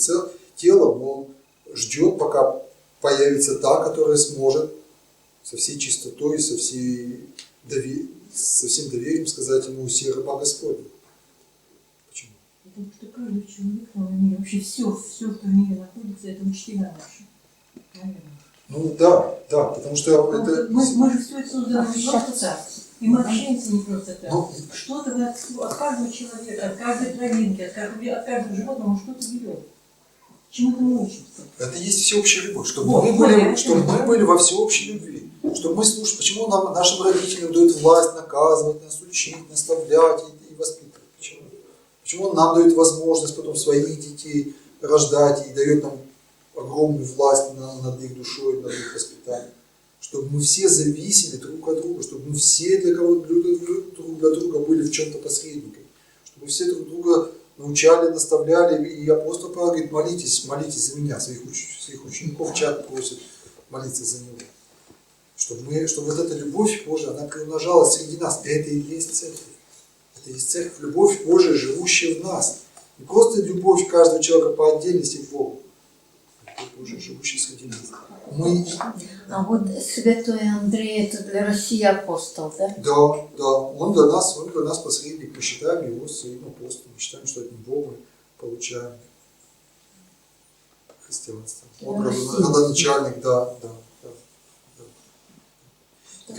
Speaker 2: тело, но он ждет, пока появится та, которая сможет со всей чистотой, со всем доверием сказать ему: «Се раба Господня». Почему?
Speaker 6: Потому что каждый человек на мире, вообще все, что в мире находится, это учителя наши.
Speaker 2: Ну да, да, потому что это...
Speaker 7: Мы же все это созданы не просто так. И мы общаемся не просто так.
Speaker 2: Ну,
Speaker 7: Что-то вы от каждого человека, от каждой травинки, от каждого животного мы что-то берем. Чему-то мы учимся.
Speaker 2: это есть всеобщая любовь, чтобы
Speaker 7: Вот,
Speaker 2: мы
Speaker 7: вот,
Speaker 2: мы были во всеобщей любви. Чтобы мы слушали, почему нам, нашим родителям дают власть наказывать, нас учить, наставлять и воспитывать. Почему? Почему он нам дает возможность потом своих детей рождать и дает нам огромную власть над их душой, над их воспитанием. Чтобы мы все зависели друг от друга, чтобы мы все для друга были в чем-то посредниками, чтобы все друг друга научали, наставляли. И апостол Павел говорит: молитесь, молитесь за меня, своих учеников в чат просит молиться за него. Чтобы вот эта любовь Божия, она приумножалась среди нас. Это и есть церковь. Это и есть церковь, любовь Божия, живущая в нас. Не просто любовь каждого человека по отдельности к Богу, а любовь Божия, живущая среди нас. Мы...
Speaker 6: А вот святой Андрей, это для России апостол, да?
Speaker 2: Да, да. Он для нас посредник. Мы считаем его своим апостолом. Мы считаем, что от него мы получаем христианство. Он родоначальник, да. И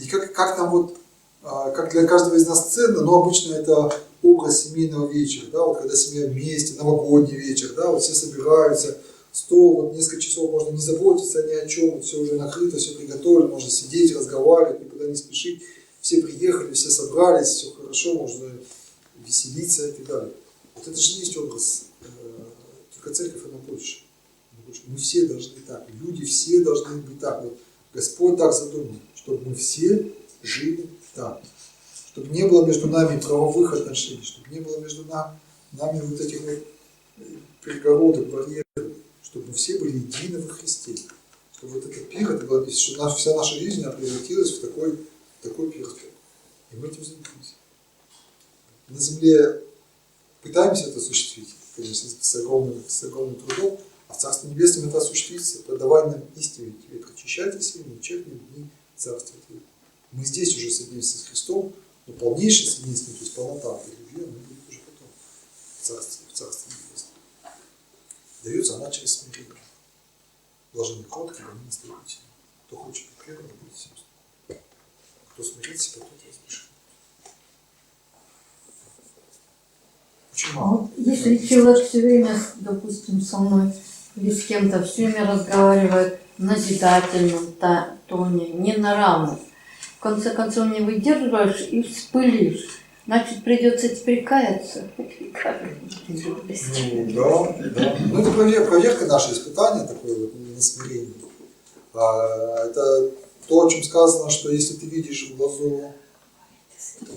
Speaker 2: как нам вот, как для каждого из нас ценно, но обычно это образ семейного вечера, да, вот когда семья вместе, новогодний вечер, да, вот все собираются, стол, вот несколько часов можно не заботиться ни о чем, вот все уже накрыто, все приготовлено, можно сидеть, разговаривать, никуда не спешить, все приехали, все собрались, все хорошо, можно веселиться и так далее. Вот это же есть образ, только церковь она больше. Мы все должны так, люди все должны быть так. Вот Господь так задумал, чтобы мы все жили так. Чтобы не было между нами правовых отношений, чтобы не было между нами вот этих вот перегородок, барьеров, чтобы мы все были едины во Христе. Чтобы вот этот пир, чтобы вся наша жизнь превратилась в такой пир. И мы этим занимаемся. На земле пытаемся это осуществить, конечно, с огромным трудом, а в Царстве Небесном это осуществится, подавай нам истину тебе, прочищайтесь и мучебные дни Царства Твоего. Мы здесь уже соединимся с Христом, но полнейшее соединение, то есть полнота этой любви, она будет уже потом в Царстве Небесном. Дается она через смирение. Блаженны кроткие, они наследуют. Кто хочет быть первым, будет всем. Кто смирится, тот возвышен. Очень
Speaker 6: А
Speaker 2: мало.
Speaker 6: вот если человек все время, допустим, со мной или с кем-то все время разговаривает в назидательном тоне, не на равных, в конце концов не выдерживаешь и вспылишь, значит придется теперь каяться.
Speaker 2: Ну, да. Ну, это проверка нашего испытания, такое вот на смирение. Это то, о чем сказано, что если ты видишь в глазу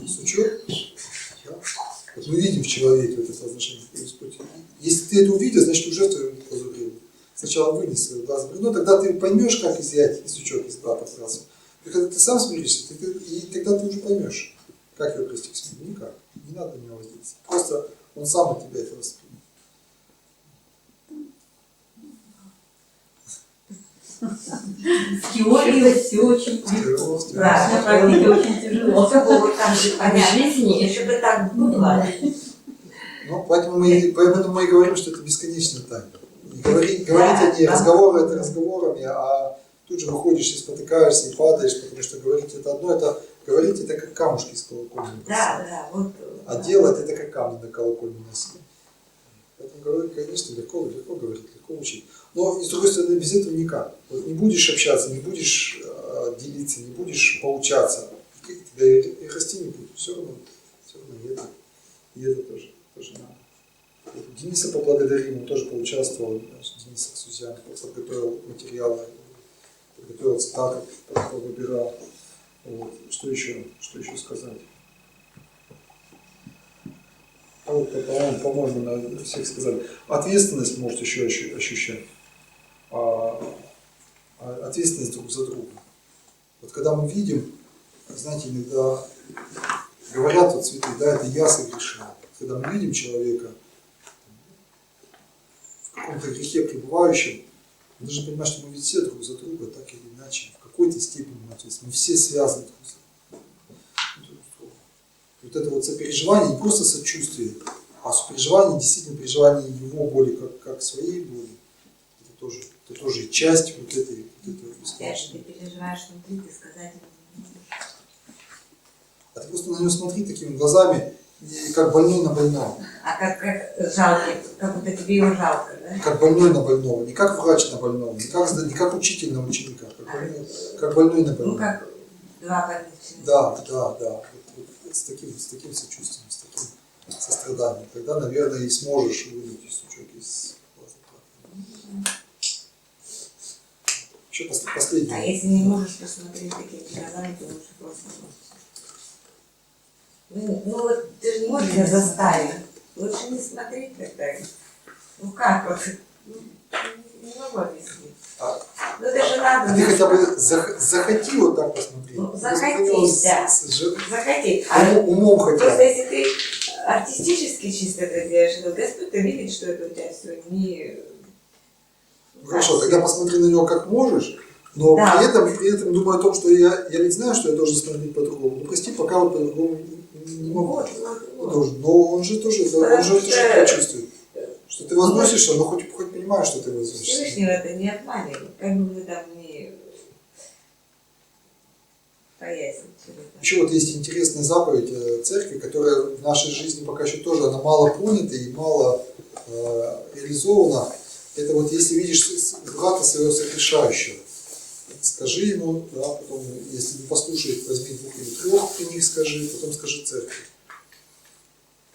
Speaker 2: сучок, да, вот мы видим в человеке вот это отношение к Господу. Если ты это увидел, значит уже в твоем глазу грех. Сначала вынес свой глаз, но тогда ты поймешь, как изъять сучок из глаза сразу. И когда ты сам смиришься, и тогда ты уже поймешь, как его привести к смирению. Никак. Не надо на него воздействовать. Просто он сам от тебя это воспримет.
Speaker 7: В теории все очень легко.
Speaker 4: Да,
Speaker 7: На практике очень тяжело.
Speaker 4: Чтобы там же понять жизни, и чтобы так было.
Speaker 2: Ну, поэтому мы и говорим, что это бесконечно тайна. И говорить о ней, разговоры это разговорами, а тут же выходишь и спотыкаешься, и падаешь, потому что говорить это одно, это говорить это как камушки с колокольни.
Speaker 4: Да, вот.
Speaker 2: А делать это как камни на колокольне носить. Поэтому говорить, конечно, легко говорить, легко учить. Но, с другой стороны, без этого никак. Вот не будешь общаться, не будешь делиться, не будешь поучаться, тебя и расти не будет. Все равно и это тоже надо. Дениса поблагодарим, он тоже поучаствовал, Денис Аксузян, подготовил материалы, подготовил цитаты, выбирал. Вот. Что еще сказать? По-моему, на всех сказали. Ответственность может еще ощущать. Ответственность друг за друга. Вот когда мы видим, знаете, иногда говорят вот святые, да, это я согрешил. Когда мы видим человека в каком-то грехе пребывающем, мы должны понимать, что мы ведь все друг за друга, так или иначе, в какой-то степени мы ответственны. Мы все связаны друг за другом. Вот это вот сопереживание, не просто сочувствие, а сопереживание, действительно переживание его боли, как своей боли, это тоже тоже часть вот этой
Speaker 4: Опять же, ты переживаешь внутри, ты сказать не можешь.
Speaker 2: А ты просто на него смотри такими глазами, и как больной на больного.
Speaker 4: А как жалко, как будто тебе его жалко, да?
Speaker 2: Как больной на больного, не как врач на больного, не как учитель на ученика, как больной на больного.
Speaker 4: Ну как два больных человека.
Speaker 2: Да. Вот с таким сочувствием, с таким состраданием. Тогда, наверное, и сможешь вынуть сучок из глаза. Еще последнее.
Speaker 4: А если не можешь посмотреть такими глазами, то лучше просто ну вот ты же не можешь меня заставить. Лучше не смотреть тогда. Ну как вот? Не могу объяснить. Ну это же надо.
Speaker 2: Ты хотя бы захоти вот так посмотреть.
Speaker 4: Ну, захотеть, да. Захотеть.
Speaker 2: Умом хотя
Speaker 4: Просто
Speaker 2: бы.
Speaker 4: если ты артистически чисто это делаешь, то Господь-то видит, что это у тебя все не...
Speaker 2: Ну, хорошо, тогда посмотри на него как можешь, но
Speaker 4: Да.
Speaker 2: при этом думай о том, что я ведь знаю, что я должен смотреть по-другому. Ну прости, пока вот по-другому не могу.
Speaker 4: Вот.
Speaker 2: Должен. Но он же тоже чувствует, что ты возносишься, но хоть понимаешь, что ты возносишься.
Speaker 4: Всевышнего это не обманывает, как бы вы там не пояснить.
Speaker 2: Еще вот есть интересная заповедь церкви, которая в нашей жизни пока еще тоже, она мало понята и мало реализована. Это вот если видишь брата своего согрешающего, скажи ему, да, потом, если не послушает, возьми 2 или 3 при них скажи, потом скажи церкви.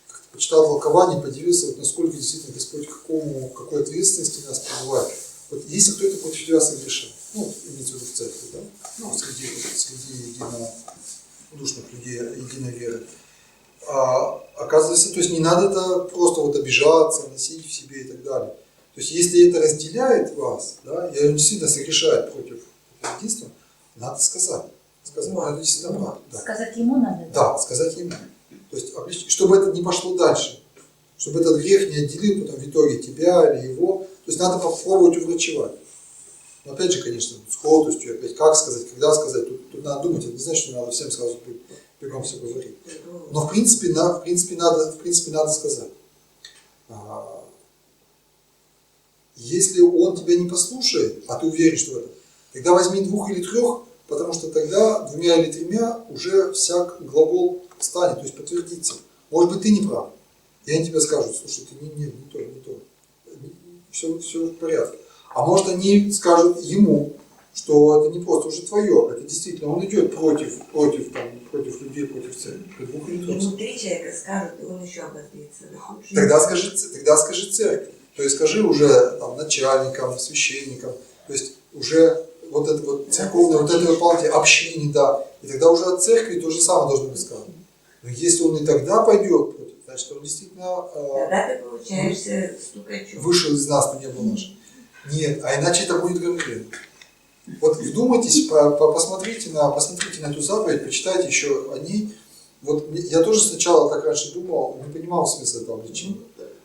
Speaker 2: Как-то почитал толкование, подивился, вот насколько действительно Господь какой ответственности нас прививает. Вот если кто-то против тебя согрешил, ну, имеется в виду в церкви, да, ну, среди единодушных людей, единой веры, оказывается, то есть не надо это просто вот обижаться, носить в себе и так далее. То есть если это разделяет вас, да, и он действительно согрешает против единства, надо сказать. Надо действительно брать. Да.
Speaker 5: Сказать ему надо?
Speaker 2: Да, сказать ему. То есть, чтобы это не пошло дальше, чтобы этот грех не отделил потом в итоге тебя или его. То есть надо попробовать уврачевать. Но опять же, конечно, с кротостью, опять как сказать, когда сказать, тут надо думать, это не значит, что надо всем сразу бегом все говорить. Но в принципе надо сказать. Если он тебя не послушает, а ты уверен, что это, тогда возьми 2 или 3, потому что тогда 2 или 3 уже всяк глагол станет, то есть подтвердится. Может быть, ты не прав. И они тебе скажут, слушай, ты не то. Все в порядке. А может, они скажут ему, что это не просто уже твое, это действительно он идет против людей, против церкви. 2 или 3.
Speaker 4: Ему 3 человека скажут, и он еще обозлится.
Speaker 2: Тогда скажи церкви. То есть скажи уже там, начальникам, священникам, то есть уже вот это вот церковное, вот это выполнение общине, да. И тогда уже от церкви то же самое должно быть сказано. Но если он и тогда пойдет против, значит, он действительно
Speaker 4: тогда ты получаешься стукачом.
Speaker 2: вышел из нас, но не был наш. Нет, а иначе это будет гангрена. Вот вдумайтесь, посмотрите на эту заповедь, почитайте еще о ней. Вот я тоже сначала так раньше думал, не понимал смысла этого обличения.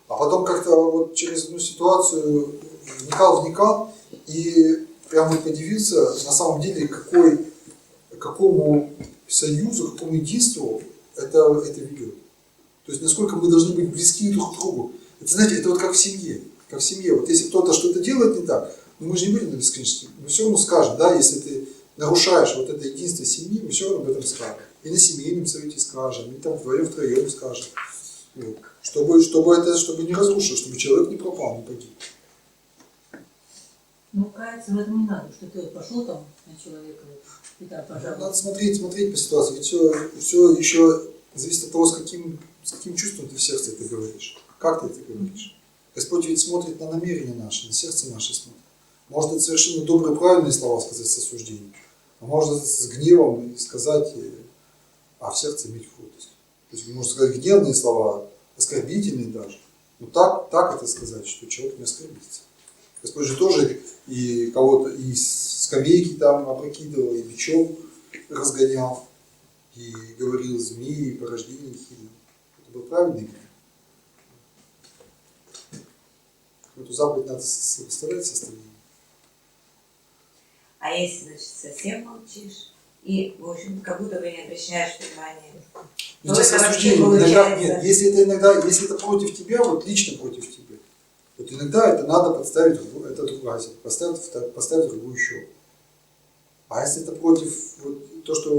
Speaker 2: А потом как-то вот через одну ситуацию вникал и прям вот подивился, на самом деле, какому союзу, какому единству это ведет. То есть насколько мы должны быть близки друг к другу. Это, знаете, это вот как в семье. Вот если кто-то что-то делает не так, мы же не будем на бесконечности. Мы все равно скажем, да, если ты нарушаешь вот это единство семьи, мы все равно об этом скажем. И на семейном совете скажем, и там вдвоем скажем. Вот. Чтобы не разрушить, чтобы человек не пропал, не погиб.
Speaker 7: Ну, каяться в этом не надо, что ты вот пошел там на человека, и да, пожалуйста.
Speaker 2: Надо смотреть по ситуации. Ведь все еще зависит от того, с каким чувством ты в сердце это говоришь. Как ты это говоришь. Господь ведь смотрит на намерения наши, на сердце наше смотрит. Может это совершенно добрые, правильные слова сказать с осуждением, а может с гневом сказать, а в сердце иметь кротость. То есть можно сказать гневные слова, оскорбительные даже. Но так это сказать, что человек не оскорбится. Господь же тоже и кого-то и скамейки там опрокидывал, и бичом разгонял, и говорил змеи, порождение хильное. Это был правильный грех. Эту заповедь надо составлять состояние.
Speaker 4: А если, значит, совсем молчишь, и, в общем, как будто бы не обращаешь внимания.
Speaker 2: Но здесь осуждение. Нет, если это против тебя, вот лично против тебя, вот иногда это надо подставить, это ругайся, поставь другую щеку. А если это против, вот, то, что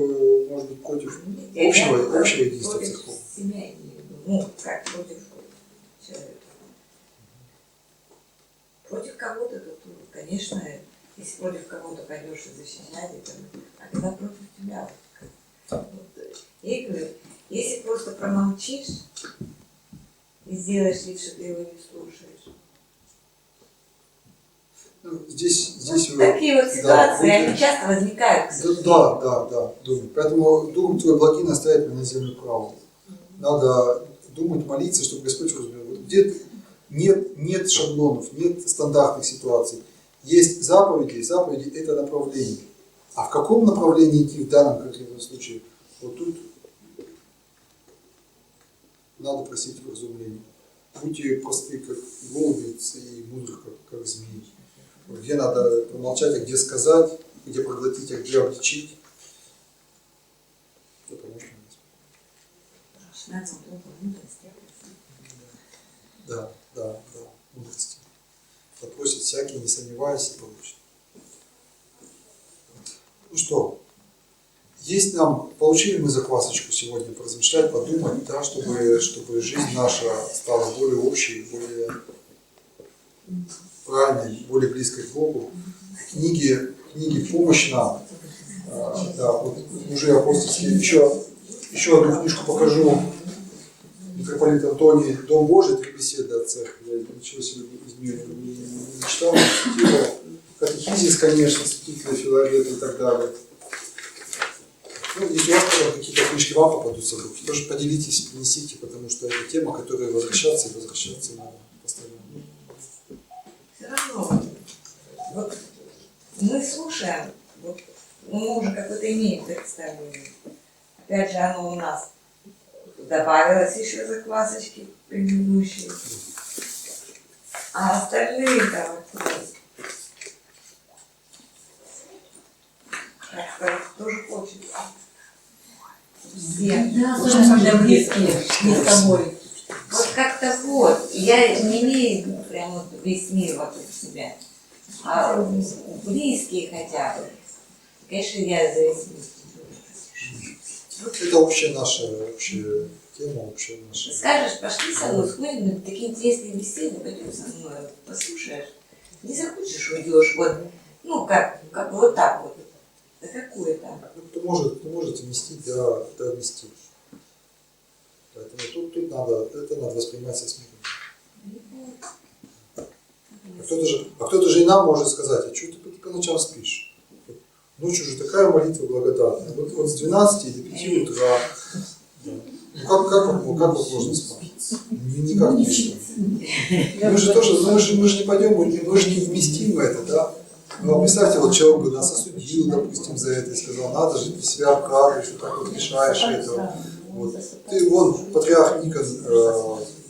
Speaker 2: может быть против общего единства
Speaker 4: против
Speaker 2: церков?
Speaker 4: себя имею в виду. Ну, как против человека. Против кого-то, то, конечно, если против кого-то пойдешь и защищать, это, а когда против тебя. Вот, я говорю, если просто промолчишь и сделаешь вид, что ты его не слушаешь.
Speaker 2: Ну, здесь
Speaker 4: Вот такие вот ситуации,
Speaker 2: да,
Speaker 4: они часто возникают, к сожалению.
Speaker 2: да, думай. Поэтому думать твой благи наставит меня на землю праву. Надо думать, молиться, чтобы Господь разбил. Вот где нет шаблонов, нет стандартных ситуаций. Есть заповеди это направление. А в каком направлении идти в данном конкретном случае? Вот тут надо просить вразумления. Будьте просты, как голубец, и мудры, как змеи. Где надо промолчать, а где сказать, где проглотить, а где обличить. Это можно. Да, мудрости. Попросит всякий, не сомневаясь, и получит. Ну что, получили мы заквасочку сегодня, поразмышлять, подумать, да, чтобы жизнь наша стала более общей, более правильной, более близкой к Богу. Книги в помощь нам. Да, вот уже апостольские. Еще одну книжку покажу. Митрополит Антоний, «Дом Божий, 3 беседы о церкви». Я ничего себе из нее не читал, не цитировал. Катехизис, конечно, святителя Филарета и так далее. Ну, если у вас какие-то книжки вам попадутся в руки, тоже поделитесь, принесите, потому что это тема, которая возвращаться надо постоянно.
Speaker 4: Все равно, вот мы слушаем, вот, мы уже какое-то имеем представление. Опять же, оно у нас добавилось еще заквасочки предыдущие. А остальные-то вот, как-то тоже хочется. Всем.
Speaker 7: Да, особенно когда близкие, не с тобой.
Speaker 4: Вот как-то вот, я не имею прям вот весь мир вокруг себя, а близкие хотя бы. Конечно, я за весь мир.
Speaker 2: Это общая тема, общая наша.
Speaker 4: Скажешь, пошли со мной, сходим на такие интересные беседы, пойдем со мной, послушаешь. Не захочешь, уйдешь, вот, ну как вот так вот. Да какое-то.
Speaker 2: Кто может вместить, да вместить. Поэтому тут надо воспринимать со смирением. А кто-то же и нам может сказать, а что ты по ночам спишь? Ночью же такая молитва благодатная. Вот с 12 до 5 утра. Да. Ну как вот можно спать? Никак не спать. Мы же не пойдем, мы же не вместим в это, да? Ну, представьте, вот человек бы нас осудил, допустим, за это и сказал, надо же, ты себя обкрадываешь, что так вот решаешь этого. Вот. Ты, вон, патриарх Никон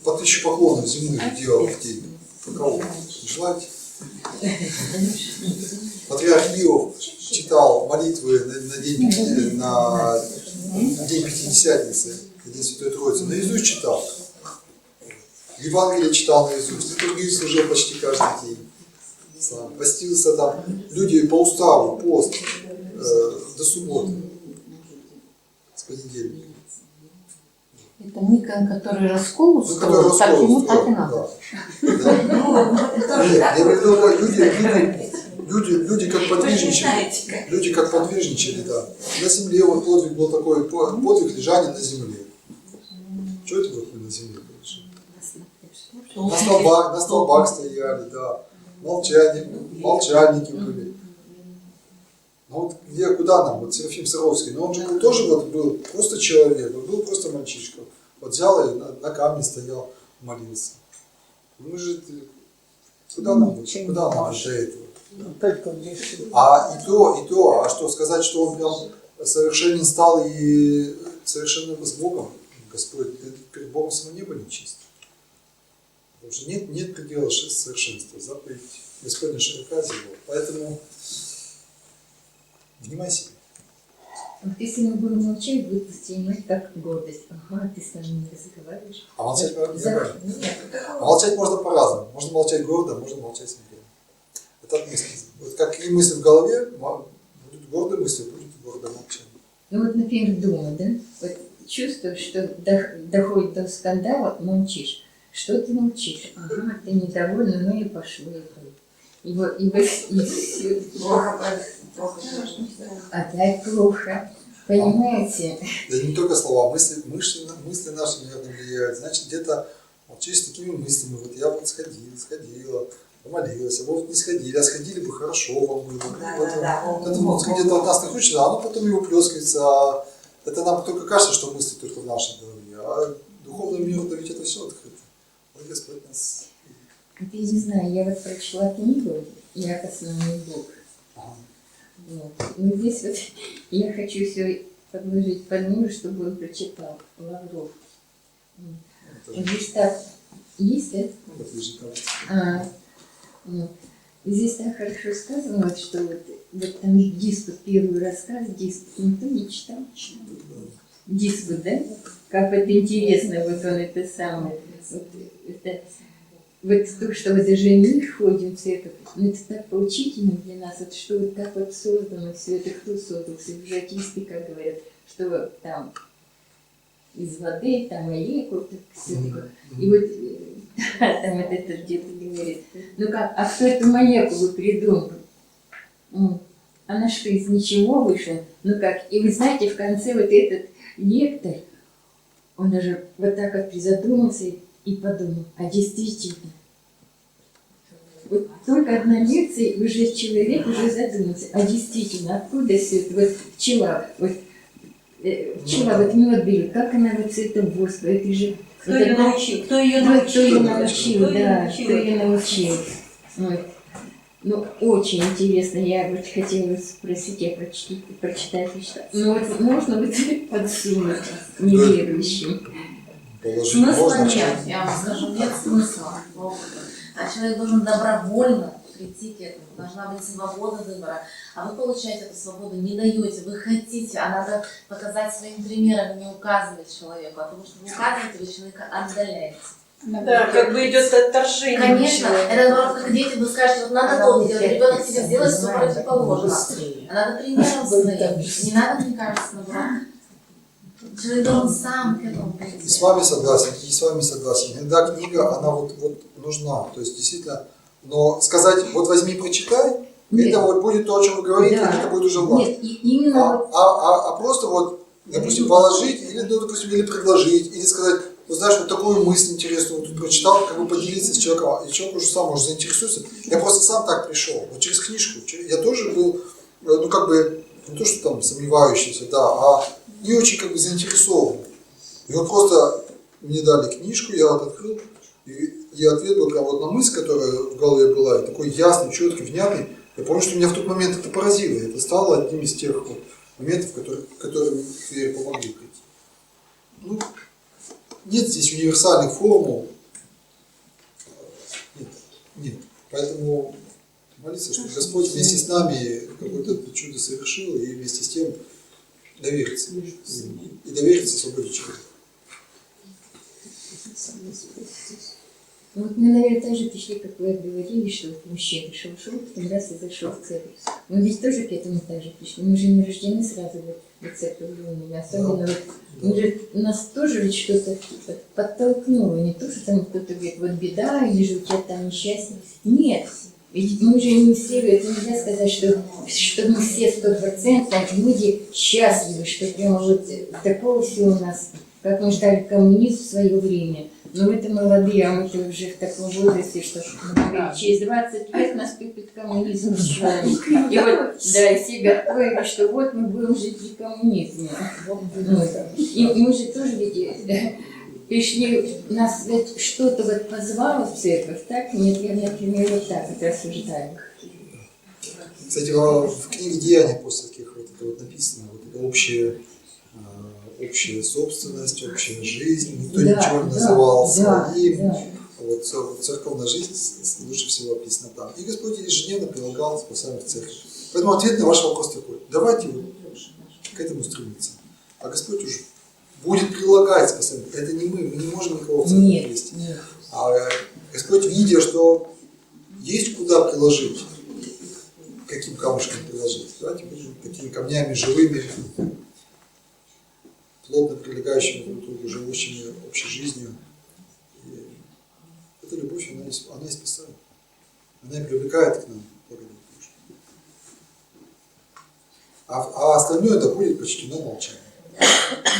Speaker 2: по 1000 поклонов земных делал в день. По кого? Желаете? Патриарх Иов читал молитвы на день Пятидесятницы, на день Святой Троицы, наизусть читал. Евангелие читал наизусть, литургию служил почти каждый день. Сам постился там, люди по уставу, пост до субботы, с понедельника.
Speaker 6: Это Никон, который раскол
Speaker 2: Ну,
Speaker 6: устроил,
Speaker 2: который
Speaker 6: так ему
Speaker 2: раскол
Speaker 6: так и
Speaker 2: устроил,
Speaker 6: надо.
Speaker 2: да.
Speaker 4: Ну,
Speaker 2: Нет, я имею в виду, люди как подвижничали. Люди как подвижничали, да. На земле вот подвиг был такой, подвиг лежания на земле. Что это вот мы на земле получили? На столбах стояли, да. Молчальники были. Ну вот куда нам? Вот Серафим Саровский, но он же тоже вот был просто человек, он был просто мальчишка. Вот взял и на камне стоял, молился. Мы же, куда нам до этого? А что, сказать, что он прям совершенен стал и совершенно с Богом? Господь, перед Богом самого неба не чист. Потому что нет предела совершенства. Заповедь Господня широка земля. Поэтому внимай себе.
Speaker 8: Вот если мы будем молчать, будет воспринимать как гордость. Ага, ты с нами не разговариваешь.
Speaker 2: А молчать
Speaker 8: За-
Speaker 2: неправильно. А молчать можно по-разному. Можно молчать гордо, можно молчать смиренно. Это от мысли. Вот как и мысли в голове, будут гордые мысли, будет гордое молчание.
Speaker 8: Ну вот, например, дома, да? Вот чувствуешь, что доходит до скандала, молчишь. Что ты молчишь? Ага, ты недовольна, ну и пошло. И все. Опять плохо. Понимаете?
Speaker 2: Да не только слова, мысли наши, наверное, влияют. Значит, где-то молчишь с такими мыслями. Вот я вот сходила, помолилась, а вот не сходили, а сходили бы, хорошо вам было. Это вот где-то от нас накручено, а оно потом и выплескивается. А это нам только кажется, что мысли только в нашей голове. А духовный мир, да ведь это все открыто. Вот Господь нас...
Speaker 8: Я не знаю, я вот прочла книгу «Як основной Бог». Вот. Но здесь вот я хочу все подложить под мужа, чтобы он прочитал Лавров. Здесь так есть, да? Вот. Здесь так хорошо сказано, вот, что вот там диспут, первый рассказ, диспут, никто не читал. Диспут, да? Как вот интересно, вот он это самое. Вот то, что вот даже мы ходим в церковь, ну это так поучительно для нас, вот что вот как вот создано все это, кто создал, все жатисты, как говорят, что там из воды, там молекул, все такое. И вот там вот этот где-то говорит, ну как, а кто эту молекулу придумал? Она что, из ничего вышла? Ну как, и вы знаете, в конце вот этот лектор, он даже вот так вот призадумался и подумал, а действительно, вот только одна лекция, и уже человек уже задумался, а действительно, откуда все это, вот пчела, вот мед берет, как она вот с этого воску, это же...
Speaker 7: Кто ее научил? Кто ее научил?
Speaker 8: Кто ее научил. Вот. Ну, очень интересно, я вот хотела спросить, я прочитать. Ну вот можно быть подсунуть неверующим?
Speaker 5: Смысла нет, я вам скажу, нет смысла. А человек должен добровольно прийти к этому, должна быть свобода выбора. А вы получаете эту свободу, не даете, вы хотите, а надо показать своим примером, не указывать человеку, потому что вы указываете, вы человека отдаляете.
Speaker 3: Да, как бы идет отторжение.
Speaker 5: Конечно, это наоборот, как дети, вы скажете, вот надо то делать, ребенок тебе сделает все противоположно. А надо примером своим, не надо, мне кажется, наоборот. Человек должен сам к этому прийти.
Speaker 2: И с вами согласен. Иногда книга, она вот нужна. То есть действительно, но сказать, вот возьми, прочитай,
Speaker 8: нет.
Speaker 2: Это вот будет то, о чем вы говорите, да. Это будет уже власть.
Speaker 8: Нет, именно
Speaker 2: а просто вот, допустим, положить, или, ну, допустим, или предложить, или сказать, вот знаешь, вот такую мысль интересную вот тут прочитал, как бы поделиться с человеком, и человек уже сам может заинтересуется. Я просто сам так пришел, вот через книжку. Я тоже был, ну как бы, не то, что там сомневающийся, да, а не очень как бы заинтересованный. И вот просто мне дали книжку, я вот открыл, и ответ был прям вот на мысль, которая в голове была, и такой ясный, четкий, внятный. Я помню, что меня в тот момент это поразило, и это стало одним из тех вот моментов, которые мне к вере помогли прийти. Ну, нет здесь универсальных формул. Нет. Поэтому молиться, чтобы Господь вместе с нами какое-то чудо совершил, и вместе с тем довериться. И довериться свободе человека.
Speaker 8: вот мы, наверное, так же пришли, как вы говорили, что вот мужчина шел, потом раз и зашел в церковь. Мы ведь тоже к этому так же пришли. Мы же не рождены сразу в церковь юными. Особенно вот, мы же, нас тоже ведь что-то подтолкнуло. Не то, что там кто-то говорит, вот беда, или же у тебя там несчастье. Нет. Ведь мы же не все, это нельзя сказать, что мы все 100% люди счастливы, что прямо вот такого всего у нас, как мы ждали коммунизм в свое время. Но мы-то молодые, а мы-то уже в таком возрасте, что через 20 лет наступит коммунизм с вами. И вот, да, и все готовы, что вот мы будем жить при коммунизме. И мы же тоже ведь пришли, нас что-то вот позвало в церковь, так? Нет, я, например, вот так вот рассуждаю.
Speaker 2: Кстати, в книге «Деяния апостольских» вот это вот написано, вот это общая собственность, общая жизнь, никто ничего не называл своим. Да. Вот церковная жизнь лучше всего описана там. И Господь ежедневно прилагал спасаемых в церковь. Поэтому ответ на ваш вопрос такой: давайте вот к этому стремиться. А Господь уже будет прилагать спасаемых. Это не мы не можем никого в церковь вести. А Господь, видя, что есть куда приложить, камушками приложить. Давайте будем такими камнями живыми, плотно прилегающими друг к другу, живущими общей жизнью. И эта любовь, она и спасает. Она и привлекает к нам благодать Божию. А остальное это будет почтено молчанием.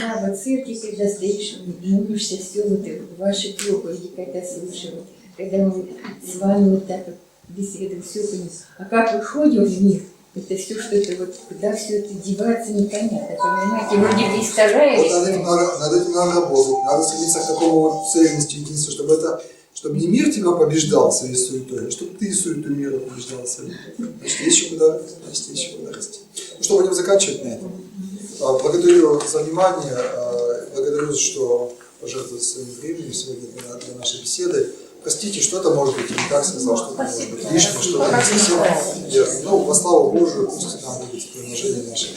Speaker 8: Да, вот в церкви, когда стоишь, молишься, все вот ваши проповеди, когда слушаешь, когда мы с вами вот так вот беседуем, все понес. А как выходим в них, это все что-то вот, куда все это девается, непонятно, понимаете? Вроде бы и стараешься.
Speaker 2: Вот над этим надо работать, надо стремиться к такому вот цельности, единству, чтобы не мир тебя побеждал своей суетой, а чтобы ты суету мира побеждал своей. Значит, есть еще куда расти. Ну что, будем заканчивать на этом. Благодарю за внимание, благодарю, что пожертвовали своим временем сегодня для нашей беседы. Простите, что-то может быть не так сказал, что-то может быть лишнее, что-то не совсем верно. Но во славу Божию, пусть нам будет приложение наших